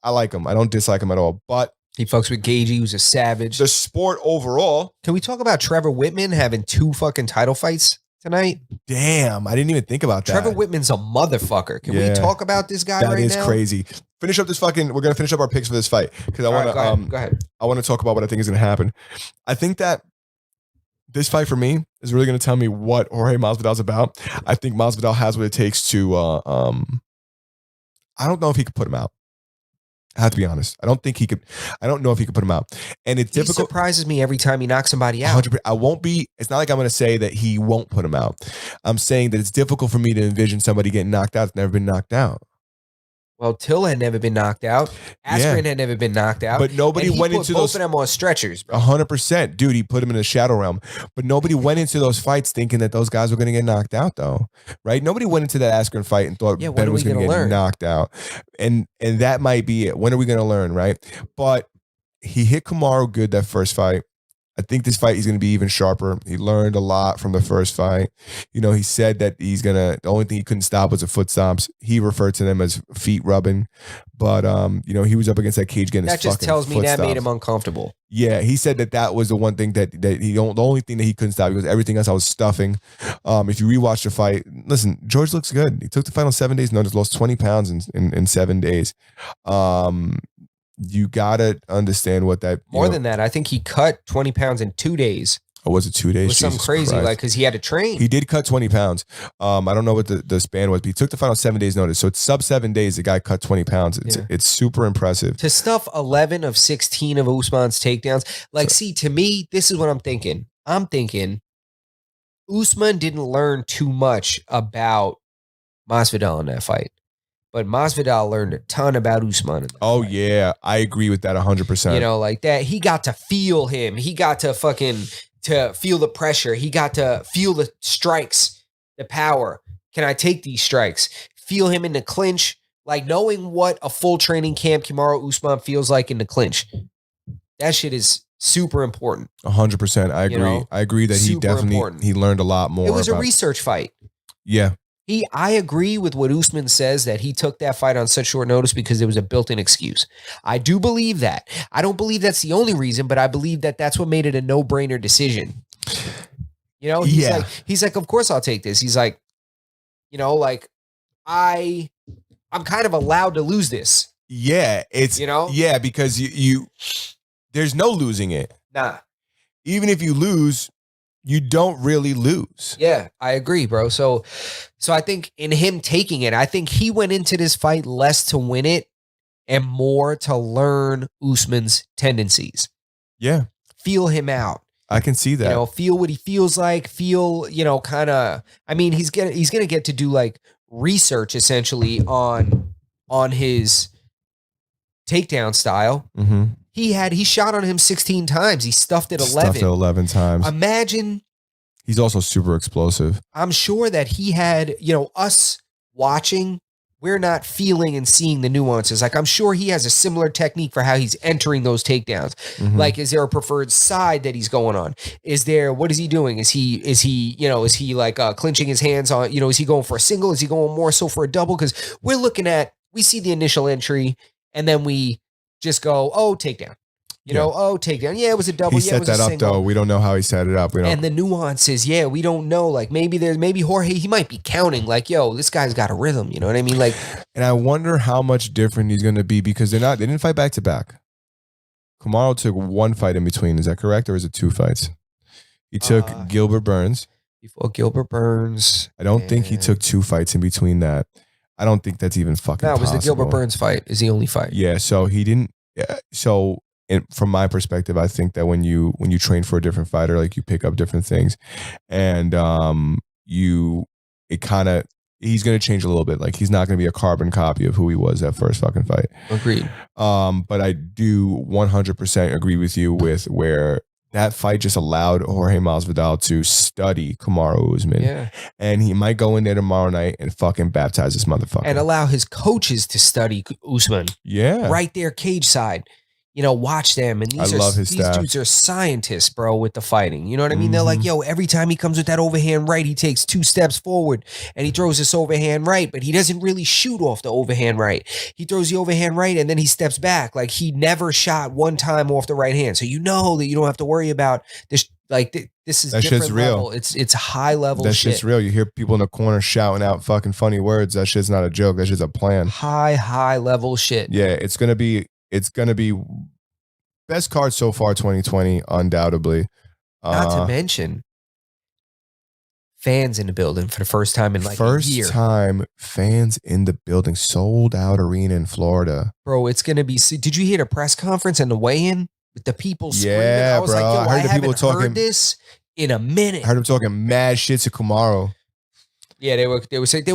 I like him. I don't dislike him at all, but he fucks with Gagey, who's a savage. The sport overall. Can we talk about Trevor Whitman having 2 fucking title fights tonight? Damn, I didn't even think about that. Trevor Whitman's a motherfucker. Can we talk about this guy right now? That is crazy. Finish up this we're going to finish up our picks for this fight because I want to go ahead. I want to talk about what I think is going to happen. I think that this fight for me is really going to tell me what Jorge Masvidal's about. I think Masvidal has what it takes to I don't know if he could put him out. I have to be honest. I don't know if he could put him out. And it's difficult. He surprises me every time he knocks somebody out. 100%. I won't be, it's not like I'm going to say that he won't put him out. I'm saying that it's difficult for me to envision somebody getting knocked out that's never been knocked out. Well, Till had never been knocked out. Askren had never been knocked out. But nobody went into both of them on stretchers. 100%. Dude, he put him in the shadow realm. But nobody went into those fights thinking that those guys were going to get knocked out, though. Right? Nobody went into that Askren fight and thought Ben was going to get knocked out. And that might be it. When are we going to learn, right? But he hit Kamaru good that first fight. I think this fight he's going to be even sharper. He learned a lot from the first fight. He said that the only thing he couldn't stop was the foot stomps. He referred to them as feet rubbing. But, he was up against that cage getting his fucking That just tells me that stomped. made him uncomfortable. Yeah, he said that was the one thing the only thing that he couldn't stop because everything else I was stuffing. If you rewatch the fight, listen, George looks good. He took the fight on 7 days notice, lost 20 pounds in 7 days. You gotta understand what that more than that. I think he cut 20 pounds in 2 days. Oh, was it 2 days? It was something crazy, because he had to train. He did cut 20 pounds. I don't know what the span was, but he took the fight on 7 days notice. So it's sub 7 days. The guy cut 20 pounds. It's super impressive. To stuff 11 of 16 of Usman's takedowns. See, to me, this is what I'm thinking. I'm thinking Usman didn't learn too much about Masvidal in that fight. But Masvidal learned a ton about Usman. Oh, yeah. I agree with that 100%. Like that. He got to feel him. He got to feel the pressure. He got to feel the strikes, the power. Can I take these strikes? Feel him in the clinch. Like knowing what a full training camp Kamaru Usman feels like in the clinch. That shit is super important. 100%. I You agree. know? I agree that he Super definitely important. he learned a lot more. It was a about, research fight. Yeah. I agree with what Usman says that he took that fight on such short notice because there was a built-in excuse. I do believe that. I don't believe that's the only reason, but I believe that that's what made it a no-brainer decision. You know, he's like, of course I'll take this. He's like, you know, like I'm kind of allowed to lose this. Yeah, it's, you know, yeah, because you there's no losing it. Nah. Even if you lose, you don't really lose. Yeah, I agree, bro. So I think in him taking it, I think he went into this fight less to win it and more to learn Usman's tendencies. Yeah. Feel him out. I can see that. You know, feel what he feels like, feel, you know, kind of, I mean, he's going to get to do like research essentially on his takedown style. Mm-hmm. He shot on him 16 times. He stuffed it 11. Stuffed it 11 times. Imagine. He's also super explosive. I'm sure that he had, you know, us watching, we're not feeling and seeing the nuances. Like, I'm sure he has a similar technique for how he's entering those takedowns. Mm-hmm. Like, is there a preferred side that he's going on? Is there, what is he doing? Is he, you know, is he like clinching his hands on, you know, is he going for a single? Is he going more so for a double? Because we see the initial entry and then we just go, oh, takedown. You know, oh, takedown. Yeah, it was a double. He set it was that a up, single. though. We don't know how he set it up. We don't. And the nuances, yeah, we don't know. Like maybe Jorge, he might be counting like, yo, this guy's got a rhythm. You know what I mean? Like, and I wonder how much different he's going to be because they didn't fight back to back. Kamaru took one fight in between. Is that correct? Or is it two fights? He took Gilbert Burns. Before Gilbert Burns. I don't think he took two fights in between that. I don't think that's even fucking possible. That was the Gilbert Burns fight is the only fight. Yeah. So he didn't. So from my perspective, I think that when you train for a different fighter, like you pick up different things, and he's going to change a little bit. Like he's not going to be a carbon copy of who he was that first fucking fight. Agreed. But I do 100% agree with you with where that fight just allowed Jorge Masvidal to study Kamaru Usman. Yeah. And he might go in there tomorrow night and fucking baptize this motherfucker. And allow his coaches to study Usman. Yeah. Right there, cage side. You know, watch them. And these dudes are scientists, bro, with the fighting. You know what I mean? Mm-hmm. They're like, yo, every time he comes with that overhand right, he takes 2 steps forward and he throws this overhand right, but he doesn't really shoot off the overhand right. He throws the overhand right and then he steps back. Like he never shot one time off the right hand. So you know that you don't have to worry about this. Like this is that different shit's level. Real. It's high level that shit. Shit's real. You hear people in the corner shouting out fucking funny words. That shit's not a joke. That shit's a plan. High level shit. Yeah, it's gonna be best card so far 2020, undoubtedly. Not to mention fans in the building for the first time in like a year. First time fans in the building, sold out arena in Florida. Bro, it's gonna be. Did you hear the press conference and the weigh-in with the people screaming? Yeah, I was bro. like, yo, I haven't heard talking this in a minute. I heard him talking mad shit to Kamaru. Yeah, they were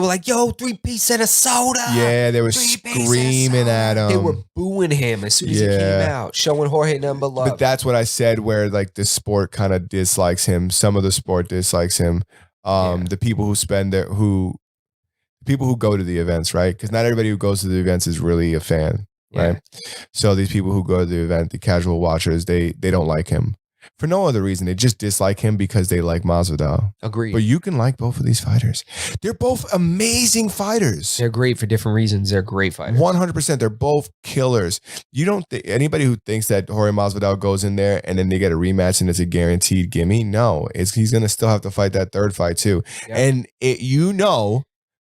like, yo, 3-piece and a soda. Yeah, they were screaming at him. They were booing him as soon as he came out, showing Jorge nothing but love. But that's what I said, where like the sport kind of dislikes him. Some of the sport dislikes him. The people who people who go to the events, right? Because not everybody who goes to the events is really a fan, right? So these people who go to the event, the casual watchers, they don't like him. For no other reason. They just dislike him because they like Masvidal. Agreed. But you can like both of these fighters. They're both amazing fighters. They're great for different reasons. They're great fighters. 100%. They're both killers. You don't anybody who thinks that Jorge Masvidal goes in there and then they get a rematch and it's a guaranteed gimme. No, he's going to still have to fight that third fight too. Yep. And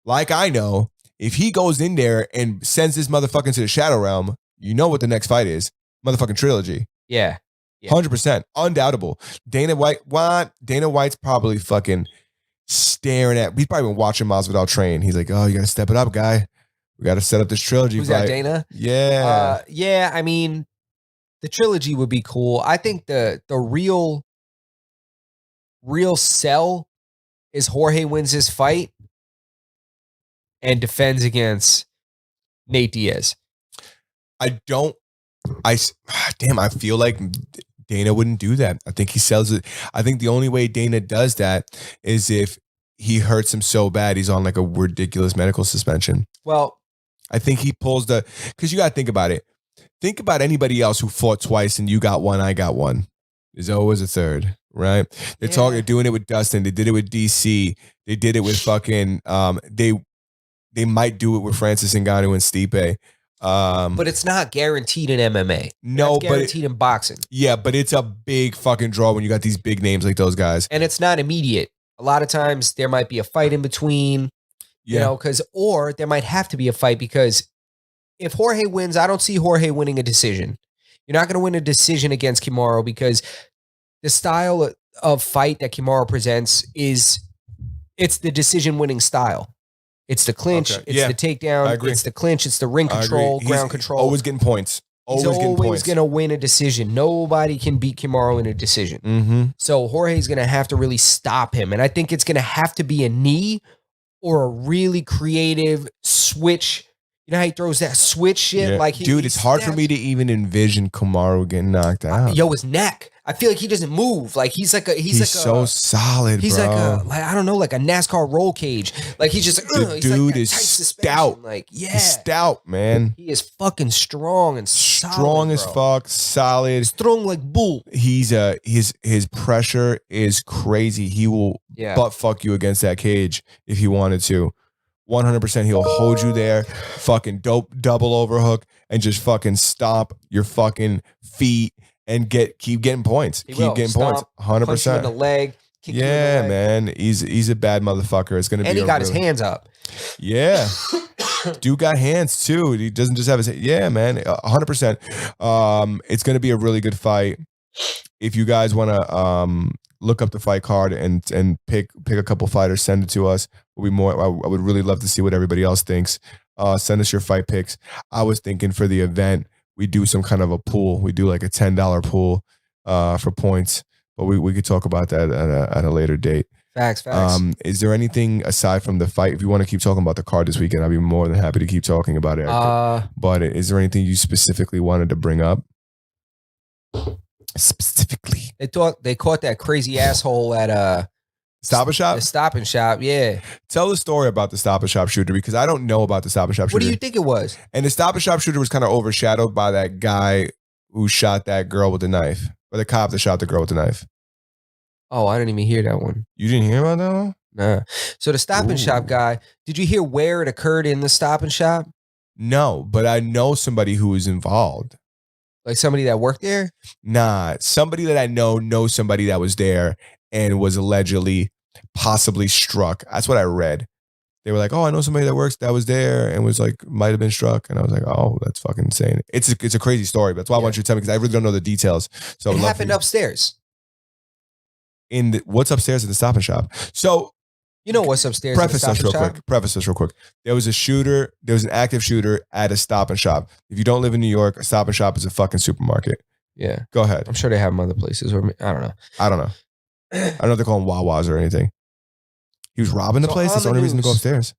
like I know, if he goes in there and sends this motherfucker into the shadow realm, you know what the next fight is. Motherfucking trilogy. Yeah. 100%. Undoubtable. Dana White's probably fucking staring at. He's probably been watching Masvidal train. He's like, oh, you got to step it up, guy. We got to set up this trilogy. Who's that, Dana? Yeah. Yeah, I mean, the trilogy would be cool. I think the real sell is Jorge wins his fight and defends against Nate Diaz. I feel like Dana wouldn't do that. I think he sells it. I think the only way Dana does that is if he hurts him so bad he's on like a ridiculous medical suspension. Well, I think he pulls because you got to think about it. Think about anybody else who fought twice and you got one, I got one. There's always a third, right? They're doing it with Dustin. They did it with DC. They did it with fucking. They might do it with Francis Ngannou and Stipe. But it's not guaranteed in MMA. No, it's guaranteed in boxing. Yeah, but it's a big fucking draw when you got these big names like those guys. And it's not immediate. A lot of times there might be a fight in between, you know, or there might have to be a fight because if Jorge wins, I don't see Jorge winning a decision. You're not going to win a decision against Kamaru because the style of fight that Kamaru presents it's the decision winning style. It's the clinch, it's the takedown, it's the clinch, it's the ring control, ground control. Always getting points. He's always going to win a decision. Nobody can beat Kamaru in a decision. Mm-hmm. So Jorge's going to have to really stop him. And I think it's going to have to be a knee or a really creative switch. You know how he throws that switch shit? Yeah. Like Dude, it's hard for me to even envision Kamaru getting knocked out. His neck. I feel like he doesn't move. Like he's so solid, he's bro. Like I don't know, like a NASCAR roll cage. Like he's just the dude is stout. Like he's stout, man. He is fucking strong and solid, strong as fuck, solid, strong like bull. He's his pressure is crazy. He will butt fuck you against that cage if he wanted to. 100%, he'll hold you there, fucking double overhook, and just fucking stop your fucking feet and keep getting points. Keep getting points. 100%. Punch you in the leg. Kick you in the leg. Man. He's a bad motherfucker. It's gonna be. And he got his hands up. Yeah. Dude got hands too. He doesn't just have his. Yeah, man. 100%. It's gonna be a really good fight. If you guys want to look up the fight card and pick a couple fighters, send it to us. We'll be more. I would really love to see what everybody else thinks. Send us your fight picks. I was thinking for the event, we do some kind of a pool. We do like a $10 pool for points, but we could talk about that at a later date. Facts. Is there anything aside from the fight? If you want to keep talking about the card this weekend, I'd be more than happy to keep talking about it. But is there anything you specifically wanted to bring up? Specifically, they caught that crazy asshole at Stop and Shop? The Stop and Shop, yeah. Tell the story about the Stop and Shop shooter because I don't know about the Stop and Shop shooter. What do you think it was? And the Stop and Shop shooter was kind of overshadowed by that guy who shot that girl with the knife, or the cop that shot the girl with the knife. Oh, I didn't even hear that one. You didn't hear about that one? Nah. So the Stop and Shop guy, did you hear where it occurred in the Stop and Shop? No, but I know somebody who was involved. Like somebody that worked there? Nah, somebody that I know somebody that was there and was allegedly possibly struck. That's what I read. They were like, "Oh, I know somebody that works that was there and was like might have been struck." And I was like, "Oh, that's fucking insane." It's a crazy story. But that's why I want you to tell me because I really don't know the details. So it happened upstairs. What's upstairs at the Stop and Shop? So you know what's upstairs? Preface this real quick. There was a shooter. There was an active shooter at a Stop and Shop. If you don't live in New York, a Stop and Shop is a fucking supermarket. Yeah. Go ahead. I'm sure they have them other places. Or I don't know. I don't know if they call them Wawas or anything. He was robbing the place. That's the only reason to go upstairs.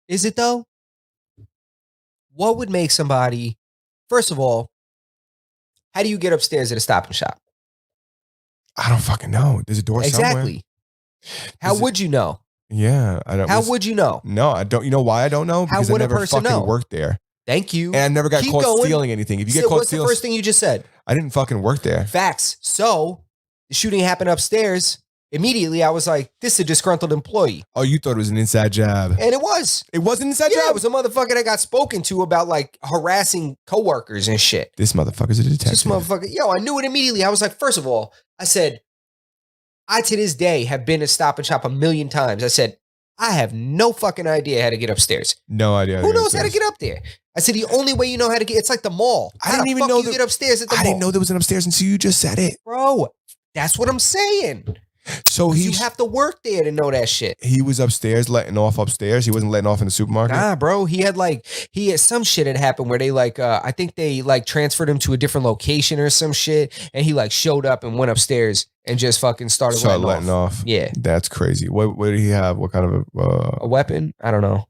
Is it though? What would make somebody? First of all, how do you get upstairs at a Stop and Shop? I don't fucking know. There's a door somewhere. Exactly. How would you know? Yeah, I don't. How would you know? No, I don't. You know why I don't know? Because I never fucking worked there. Thank you. And I never got caught stealing anything. If you get caught stealing, what's the first thing you just said? I didn't fucking work there. Facts. So the shooting happened upstairs. Immediately, I was like, "This is a disgruntled employee." Oh, you thought it was an inside job, and it was. It was an inside job. It was a motherfucker that got spoken to about like harassing coworkers and shit. This motherfucker's a detective. This motherfucker, I knew it immediately. I was like, first of all, I said, I to this day have been to Stop and Shop a million times. I said, I have no fucking idea how to get upstairs. No idea. Who knows how to get up there? I said, the only way you know how to get, it's like the mall. I didn't even know you get upstairs at the mall. I didn't know there was an upstairs until you just said it. Bro, that's what I'm saying. So you have to work there to know that shit. He was upstairs letting off upstairs. He wasn't letting off in the supermarket. Nah, bro. He had some shit had happened where they I think they transferred him to a different location or some shit, and he showed up and went upstairs and just fucking started letting off. Yeah, that's crazy. What did he have? What kind of a weapon? I don't know.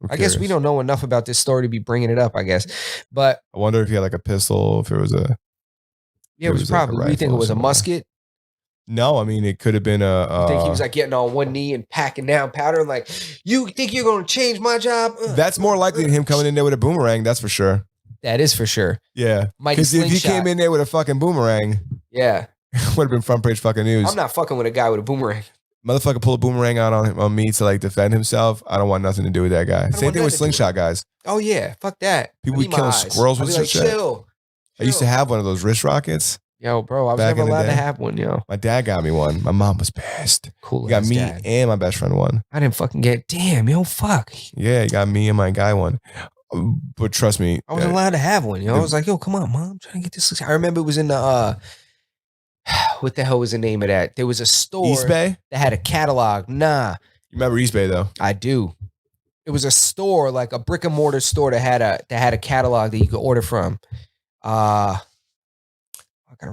I guess we don't know enough about this story to be bringing it up. I guess, but I wonder if he had like a pistol. If it was a it was probably. You think it was a musket? No, I mean it could have been a. You think he was getting on one knee and packing down powder and you think you're going to change my job? That's more likely than him coming in there with a boomerang. That's for sure. That is for sure. Yeah. Mighty Because if he slingshot. came in there with a fucking boomerang, Yeah. would have been front page fucking news. I'm not fucking with a guy with a boomerang. Motherfucker pull a boomerang out on me to like defend himself. I don't want nothing to do with that guy. Same want thing with nothing to do slingshot guys. Oh yeah, fuck that. People I be need my killing eyes. squirrels I'll with be like, such shit. chill. I used to have one of those wrist rockets. Yo, bro, I was Back never in the allowed to day. have one, yo. My dad got me one. My mom was pissed. Cool. He got ass me dad. and my best friend one. I didn't fucking get. Damn, yo, fuck. Yeah, he got me and my guy one. But trust me, I wasn't allowed to have one, yo. I was like, yo, come on, mom, I'm trying to get this. I remember it was in the what the hell was the name of that? There was a store East Bay. that had a catalog. Nah, You remember East Bay though? I do. It was a store, like a brick and mortar store that had a catalog that you could order from.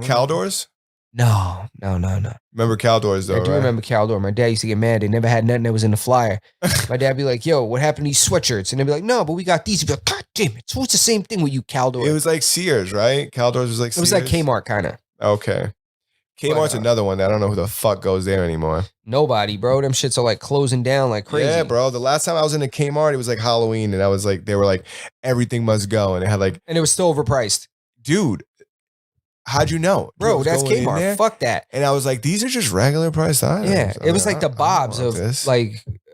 Caldors. No. Remember Caldors though? I do right? remember Caldor. My dad used to get mad. They never had nothing that was in the flyer. My dad be like, yo, what happened to these sweatshirts? And they'd be like, no, but we got these. He'd be like, God damn it. So it's the same thing with you, Caldor. It was like Sears, right? Caldors was like It Sears. was like Kmart, kind of. Okay. Kmart's But, another one that I don't know who the fuck goes there anymore. Nobody, bro. Them shits are like closing down like crazy. Yeah, bro. The last time I was in a Kmart, it was like Halloween, and I was like, they were like, everything must go, and it had like, And it was still overpriced. dude, how'd you know? Dude, I Bro, was that's going in Kmart. there, Fuck that. And I was like, these are just regular priced items. Yeah. I It was mean, like the I don't Bob's want of this.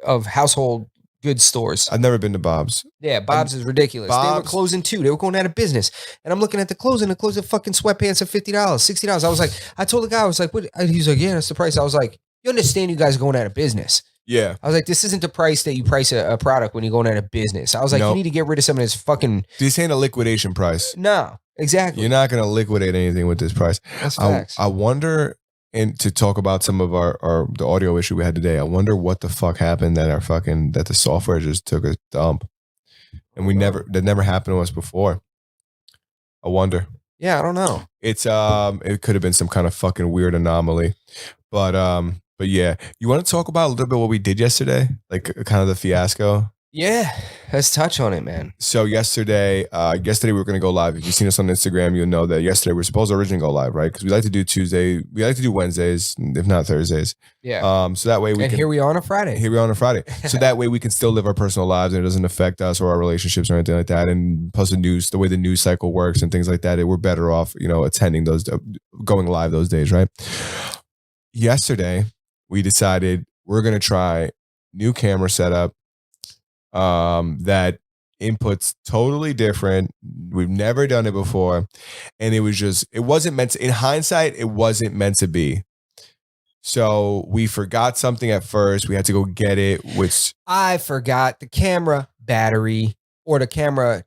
of household goods stores. I've never been to Bob's. Yeah, Bob's is ridiculous. They were Bob's- closing too. They were going out of business. And I'm looking at the closing fucking sweatpants at $50, $60. I was like, I told the guy, I was like, what? He's like, yeah, that's the price. I was like, you understand you guys are going out of business. Yeah. I was like, this isn't the price that you price a product when you're going out of business. I was like, Nope. you need to get rid of some of this fucking. This ain't a liquidation price. No, exactly. You're not going to liquidate anything with this price. That's facts. I wonder, and to talk about some of the audio issue we had today, I wonder what the fuck happened that the software just took a dump. And that never happened to us before. I wonder. Yeah, I don't know. It's it could have been some kind of fucking weird anomaly. But yeah. You want to talk about a little bit what we did yesterday? Like kind of the fiasco? Yeah, let's touch on it, man. So yesterday we were going to go live. If you've seen us on Instagram, you'll know that yesterday we were supposed to originally go live, right? Because we like to do Wednesdays, if not Thursdays. Yeah. So that way we And can. here we are on a Friday. Here we are on a Friday. So that way we can still live our personal lives and it doesn't affect us or our relationships or anything like that. And plus the way the news cycle works and things like that, we're better off, attending those, going live those days, right? Yesterday, we decided we're going to try new camera setup that inputs totally different. We've never done it before. And it wasn't meant to, in hindsight, it wasn't meant to be. So we forgot something at first. We had to go get it, which I forgot the camera battery or the camera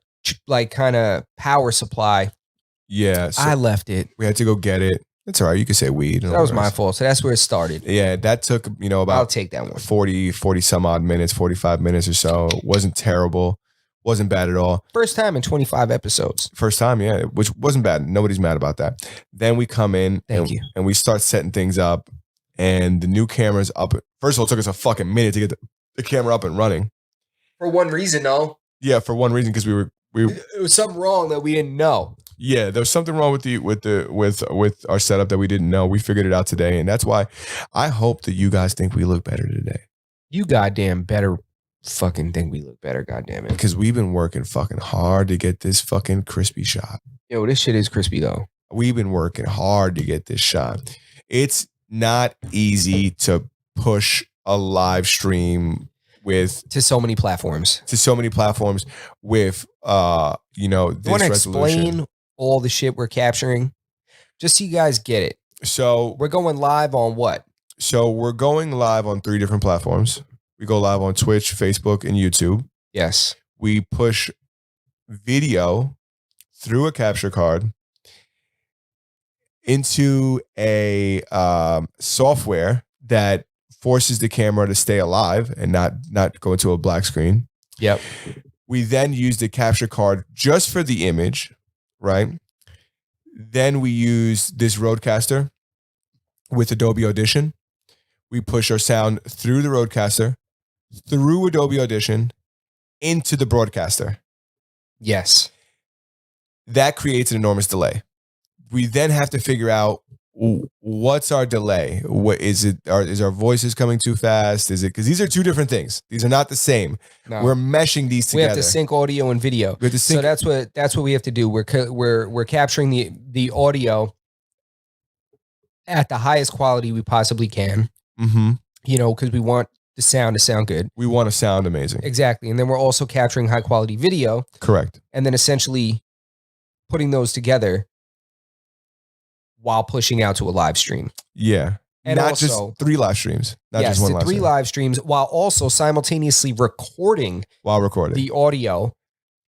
like kind of power supply. yeah, so I left it. we had to go get it. It's all right. You could say weed. That was my fault. So that's where it started. Yeah, that took, I'll about take that one. 40 some odd minutes, 45 minutes or so. Wasn't terrible. Wasn't bad at all. First time in 25 episodes. First time, yeah, which wasn't bad. Nobody's mad about that. Then we come in Thank you. and we start setting things up and the new camera's up. First of all, it took us a fucking minute to get the camera up and running. For one reason, though. Yeah, for one reason, because It was something wrong that we didn't know. yeah, there was something wrong with our setup that we didn't know. We figured it out today, and that's why I hope that you guys think we look better today. You goddamn better fucking think we look better, goddamn it. Because we've been working fucking hard to get this fucking crispy shot. Yo, this shit is crispy, though. We've been working hard to get this shot. It's not easy to push a live stream To so many platforms. with this I want to resolution. explain all the shit we're capturing just so you guys get it. So We're going live on what? we're going live on 3 different platforms. We go live on Twitch, Facebook, and YouTube. Yes. We push video through a capture card into a software that forces the camera to stay alive and not go into a black screen. Yep. We then use the capture card just for the image, right? Then we use this Rodecaster with Adobe Audition. We push our sound through the Rodecaster, through Adobe Audition, into the broadcaster. Yes. That creates an enormous delay. We then have to figure out what's our delay? What is it? Is our voices coming too fast? Is it because these are two different things? These are not the same. No. We're meshing these together. We have to sync audio and video. We have to sync. So that's what we have to do. We're capturing the audio at the highest quality we possibly can. Mm-hmm. You know, because we want the sound to sound good. We want to sound amazing. Exactly. And then we're also capturing high quality video. Correct. And then essentially putting those together while pushing out to a live stream. Yeah. And not also, just 3 live streams. Not just one live stream. 3 live streams while also simultaneously recording the audio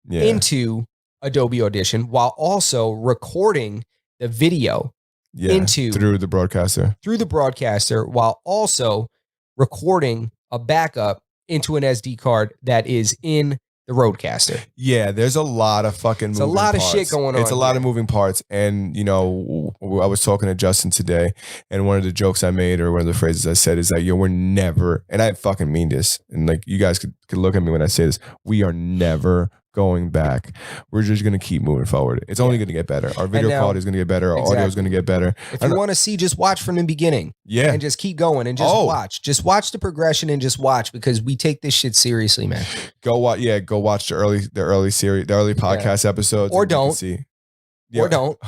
into Adobe Audition while also recording the video through the broadcaster while also recording a backup into an SD card that is in the Roadcaster. Yeah, there's a lot of fucking moving parts. It's a lot of shit going on. It's a lot of moving parts. And, you know, I was talking to Justin today, and one of the jokes I made, or one of the phrases I said, is that, we're never, and I fucking mean this, and like, you guys could look at me when I say this, we are never going back. We're just going to keep moving forward. It's only going to get better. Our video quality is going to get better. Our audio is going to get better. If you want to see, just watch from the beginning. Yeah. And just keep going and just watch. Just watch the progression and just watch, because we take this shit seriously, man. Go watch the early podcast episodes. Or don't. Yeah,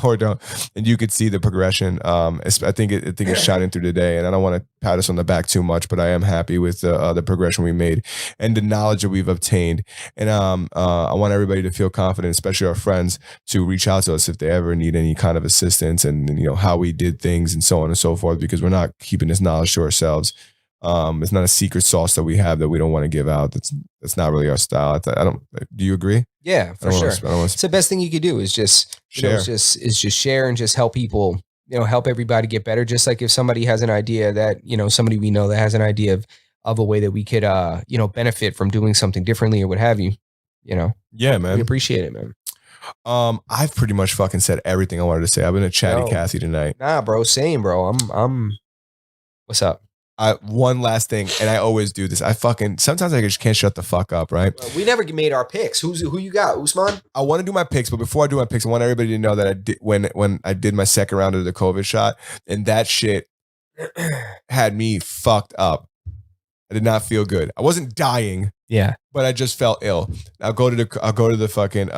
or don't, and you could see the progression. I think it's shining through today, and I don't want to pat us on the back too much, but I am happy with the progression we made and the knowledge that we've obtained. And I want everybody to feel confident, especially our friends, to reach out to us if they ever need any kind of assistance, and how we did things and so on and so forth, because we're not keeping this knowledge to ourselves. It's not a secret sauce that we have that we don't want to give out. That's not really our style. Do you agree? Yeah, for sure. It's the best thing you could do is just share. Just share and just help people, help everybody get better. Just like if somebody has an idea that, somebody we know that has an idea of a way that we could, benefit from doing something differently or what have you, Yeah, man. We appreciate it, man. I've pretty much fucking said everything I wanted to say. I've been a chatty Cathy tonight. Nah, bro. Same, bro. I'm what's up? One last thing, and I always do this. Sometimes I just can't shut the fuck up, right? We never made our picks. Who you got, Usman? I want to do my picks, but before I do my picks, I want everybody to know that I did when I did my second round of the COVID shot, and that shit had me fucked up. I did not feel good. I wasn't dying. Yeah. But I just felt ill. I'll go to the fucking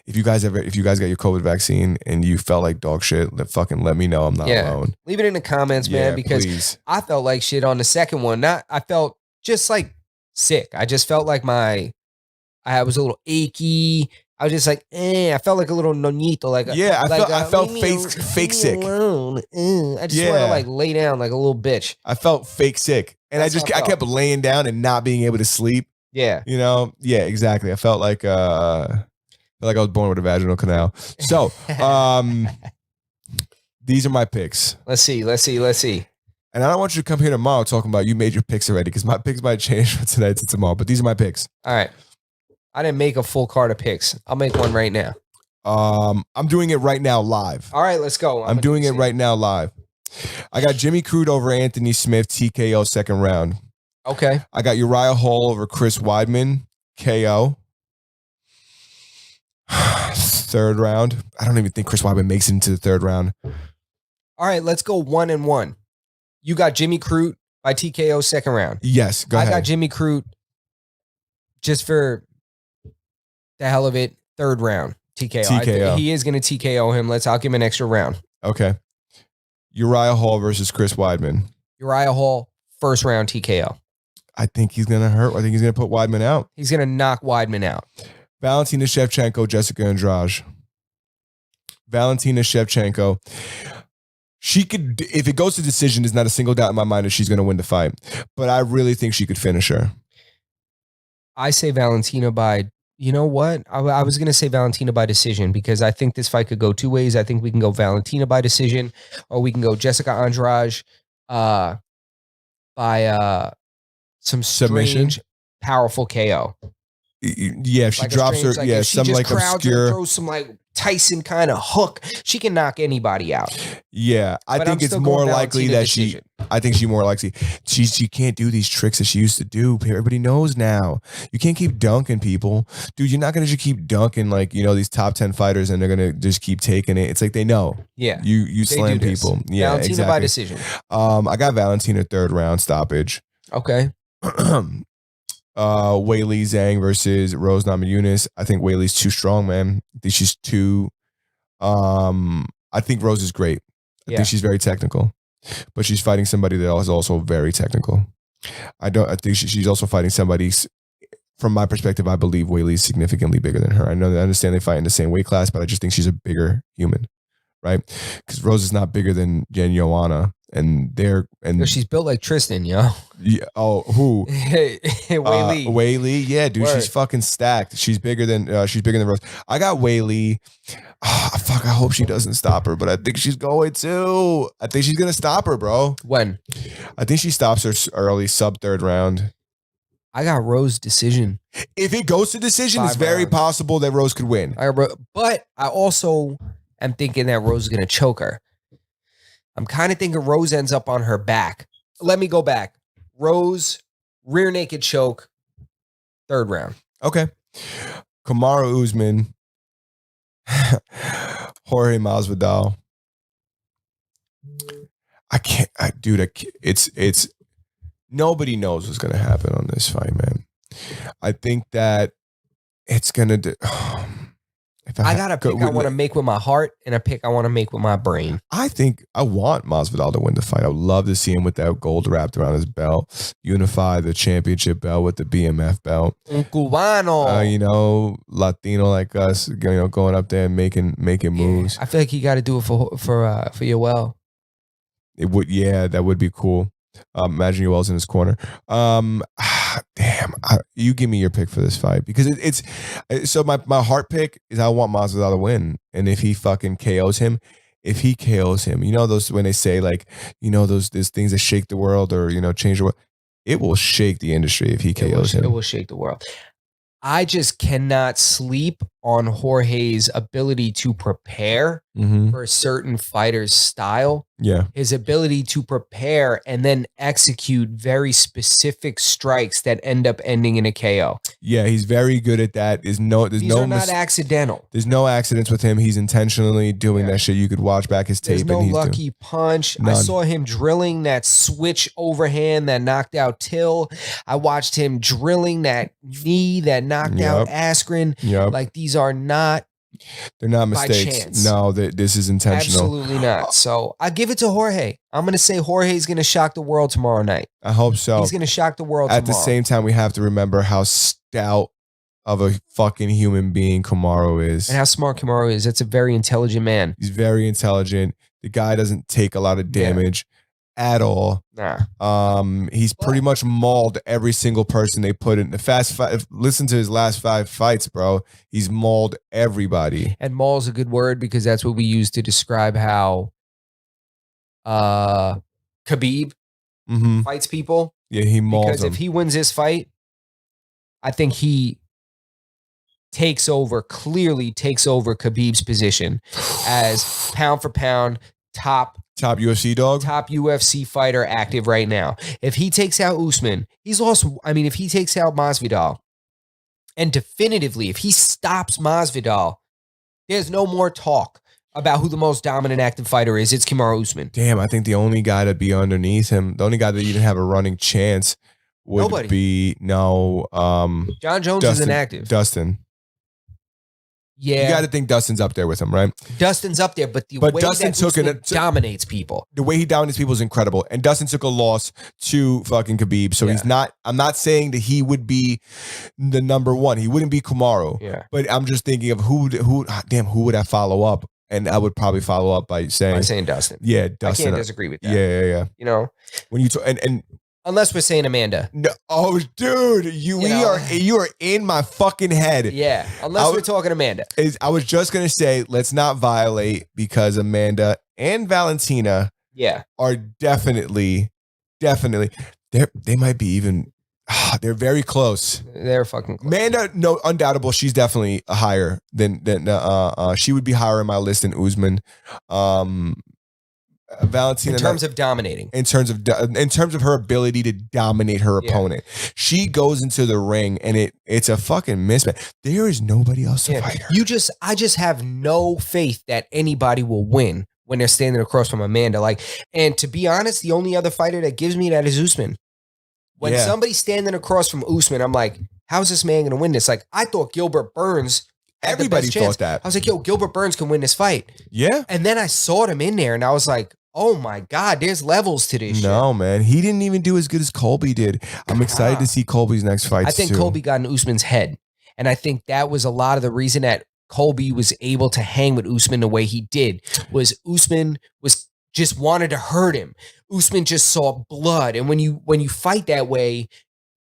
if you guys got your COVID vaccine and you felt like dog shit, let me know. I'm not alone. Leave it in the comments, man, because please. I felt like shit on the second one. I felt just like sick. I just felt like I was a little achy. I was just like, I felt like a little nonito, I felt fake sick. I just want to like lay down like a little bitch. I felt fake sick, and I kept laying down and not being able to sleep. Yeah. Yeah, exactly. I felt like I was born with a vaginal canal. So, these are my picks. Let's see. And I don't want you to come here tomorrow talking about you made your picks already, because my picks might change from tonight to tomorrow. But these are my picks. All right. I didn't make a full card of picks. I'll make one right now. I'm doing it right now live. All right, let's go. I'm doing it right now live. I got Jimmy Crute over Anthony Smith, TKO second round. Okay. I got Uriah Hall over Chris Weidman, KO. Third round. I don't even think Chris Weidman makes it into the third round. All right, let's go 1-1. You got Jimmy Crute by TKO second round. Yes, go ahead. I got Jimmy Crute just for the hell of it, third round TKO. He is going to TKO him. I'll give him an extra round. Okay. Uriah Hall versus Chris Weidman. Uriah Hall, first round TKO. I think he's going to hurt. I think he's going to put Weidman out. He's going to knock Weidman out. Valentina Shevchenko, Jessica Andrade. Valentina Shevchenko. She could, if it goes to decision, there's not a single doubt in my mind that she's going to win the fight. But I really think she could finish her. I say Valentina by, you know what? I was going to say Valentina by decision, because I think this fight could go two ways. I think we can go Valentina by decision, or we can go Jessica Andrade by some submission, strange, powerful KO. Yeah, if she drops her, some like obscure, throws some like Tyson kind of hook. She can knock anybody out. Yeah, I But think I'm it's still more going likely Valentina that decision. I think she more likely she can't do these tricks that she used to do. Everybody knows now. You can't keep dunking people, dude. You're not gonna just keep dunking like these top 10 fighters and they're gonna just keep taking it. It's like they know. Yeah, you they slam do this. people. Yeah, Valentina exactly. by decision. I got Valentina 3rd round stoppage. Okay. Weili Zhang versus Rose Namajunas. I think Weili's too strong, man. I think she's too. I think Rose is great. I think she's very technical, but she's fighting somebody that is also very technical. I think she's also fighting somebody. From my perspective, I believe Weili is significantly bigger than her. I understand they fight in the same weight class, but I just think she's a bigger human, right? Because Rose is not bigger than Jen Joanna, and she's built like Tristan, yo. Yeah. Oh, who? Weili. Weili. Yeah, dude, she's fucking stacked. She's bigger than Rose. I got Weili. Fuck, I hope she doesn't stop her, but I think she's going to. I think she's gonna stop her, bro. When? I think she stops her early, sub 3rd round. I got Rose decision. If it goes to decision, it's very possible that Rose could win. But I also am thinking that Rose is gonna choke her. I'm kind of thinking Rose ends up on her back. Let me go back. Rose, rear naked choke, 3rd round. Okay. Kamaru Usman, Jorge Masvidal. It's nobody knows what's gonna happen on this fight, man. I think that it's gonna. I got a pick I want to make with my heart and a pick I want to make with my brain. I think I want Masvidal to win the fight. I would love to see him with that gold wrapped around his belt, unify the championship belt with the BMF belt. Un cubano. Latino like us, going up there and making moves. I feel like you got to do it for Yoel. It would, yeah, that would be cool. Imagine Yoel's in his corner. Damn, you give me your pick for this fight because it's so my heart pick is I want Masvidal to win, and if he fucking KOs him, those when they say like those things that shake the world or change the world, it will shake the industry if he KOs him. It will shake the world. I just cannot sleep on Jorge's ability to prepare for a certain fighter's style. Yeah. His ability to prepare and then execute very specific strikes that end up ending in a KO. Yeah, he's very good at that. These are not accidental. There's no accidents with him. He's intentionally doing that shit. You could watch back his tape. There's no lucky punch. None. I saw him drilling that switch overhand that knocked out Till. I watched him drilling that knee that knocked out Askren. Yep. Like these are not. They're not mistakes. Chance. No, this is intentional. Absolutely not. So I give it to Jorge. I'm going to say Jorge's going to shock the world tomorrow night. I hope so. He's going to shock the world tomorrow. At the same time, we have to remember how stout of a fucking human being Kamaru is. And how smart Kamaru is. That's a very intelligent man. He's very intelligent. The guy doesn't take a lot of damage at all. Nah. He's pretty much mauled every single person they put in the fast fight. Listen to his last 5 fights, bro. He's mauled everybody. And maul's a good word because that's what we use to describe how Khabib fights people. Yeah, he mauls because them. If he wins this fight, I think he clearly takes over Khabib's position as pound for pound top UFC dog? Top UFC fighter active right now. If he takes out Usman, he's lost. I mean, if he takes out Masvidal, and definitively, if he stops Masvidal, there's no more talk about who the most dominant active fighter is. It's Kamaru Usman. Damn, I think the only guy to be underneath him, the only guy that even have a running chance would be John Jones is inactive. Dustin. Yeah. You got to think Dustin's up there with him, right? Dustin's up there, but the way Dustin that Usman dominates people. The way he dominates people is incredible. And Dustin took a loss to fucking Khabib. So he's not, I'm not saying that he would be the number one. He wouldn't be Kamaru. Yeah. But I'm just thinking of who would I follow up? And I would probably follow up by saying Dustin. Yeah, Dustin. I can't disagree with that. Yeah. You know? When you and unless we're saying Amanda. No, oh, dude, you are in my fucking head. Yeah, unless we're talking Amanda. I was just gonna say, let's not violate because Amanda and Valentina, are definitely they might be even They're very close. They're fucking close. Amanda, no, undoubtable. She's definitely higher than she would be higher in my list than Usman. Valentina, in terms of dominating, in terms of her ability to dominate her opponent, she goes into the ring and it's a fucking mismatch. There is nobody else to fight her. I just have no faith that anybody will win when they're standing across from Amanda. Like, and to be honest, the only other fighter that gives me that is Usman. When somebody's standing across from Usman, I'm like, how's this man going to win this? Like, I thought Gilbert Burns. Everybody thought that. I was like, yo, Gilbert Burns can win this fight. Yeah. And then I saw him in there and I was like, oh my God, there's levels to this shit. No, man. He didn't even do as good as Colby did. I'm excited to see Colby's next fight. I think Colby got in Usman's head. And I think that was a lot of the reason that Colby was able to hang with Usman the way he did. Was Usman was just wanted to hurt him. Usman just saw blood. And when you fight that way,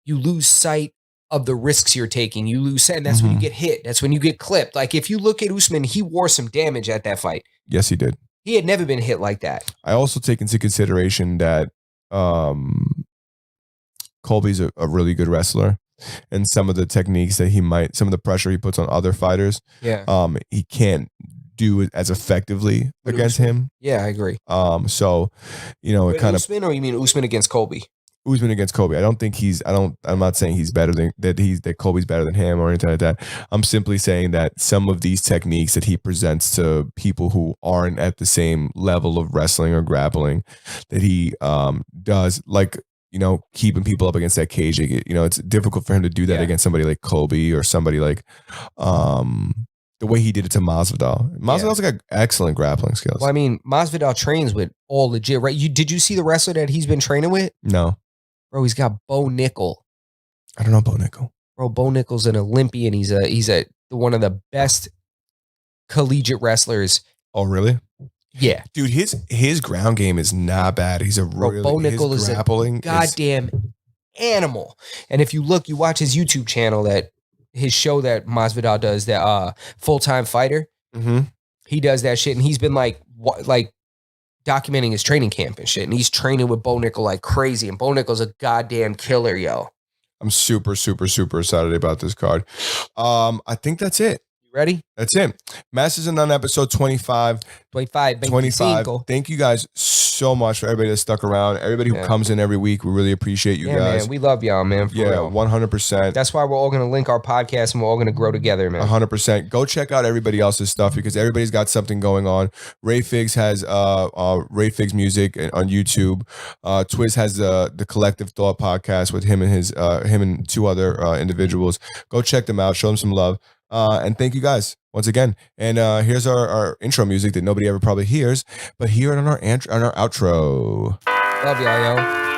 you lose sight of the risks you're taking. You lose sight, and that's when you get hit. That's when you get clipped. Like, if you look at Usman, he wore some damage at that fight. Yes, he did. He had never been hit like that. I also take into consideration that Colby's a really good wrestler, and some of the techniques that some of the pressure he puts on other fighters, he can't do it as effectively against him. Yeah, I agree. So, it kind of Usman, or you mean Usman against Colby? Usman against Colby. I'm not saying he's better than that Colby's better than him or anything like that. I'm simply saying that some of these techniques that he presents to people who aren't at the same level of wrestling or grappling that he does, like, keeping people up against that cage. It's difficult for him to do that against somebody like Colby or somebody like the way he did it to Masvidal. Masvidal's got excellent grappling skills. Well, I mean, Masvidal trains with all legit, right? Did you see the wrestler that he's been training with? No. Bro, he's got Bo Nickel. I don't know Bo Nickel. Bro, Bo Nickel's an Olympian. He's one of the best collegiate wrestlers. Oh, really? Yeah. Dude, his ground game is not bad. He's a really, Bo Nickel is a grappling goddamn animal. And if you watch his YouTube channel, his show that Masvidal does, that Full-Time Fighter, he does that shit, and he's been like documenting his training camp and shit, and he's training with Bo Nickel like crazy, and Bo Nickel's a goddamn killer, yo. I'm super, super, super excited about this card. I think that's it. You ready? That's it. Masters and None episode 25. 25. Thank you guys so much for everybody that stuck around. Everybody who comes in every week. We really appreciate you guys. Man, we love y'all, man. For real. 100%. That's why we're all going to link our podcast and we're all going to grow together, man. 100%. Go check out everybody else's stuff because everybody's got something going on. Ray Figs has Ray Figs music on YouTube. Twiz has the Collective Thought podcast with him and two other individuals. Go check them out. Show them some love. And thank you guys once again. And here's our intro music that nobody ever probably hears, but hear it on our outro. Love y'all, yo.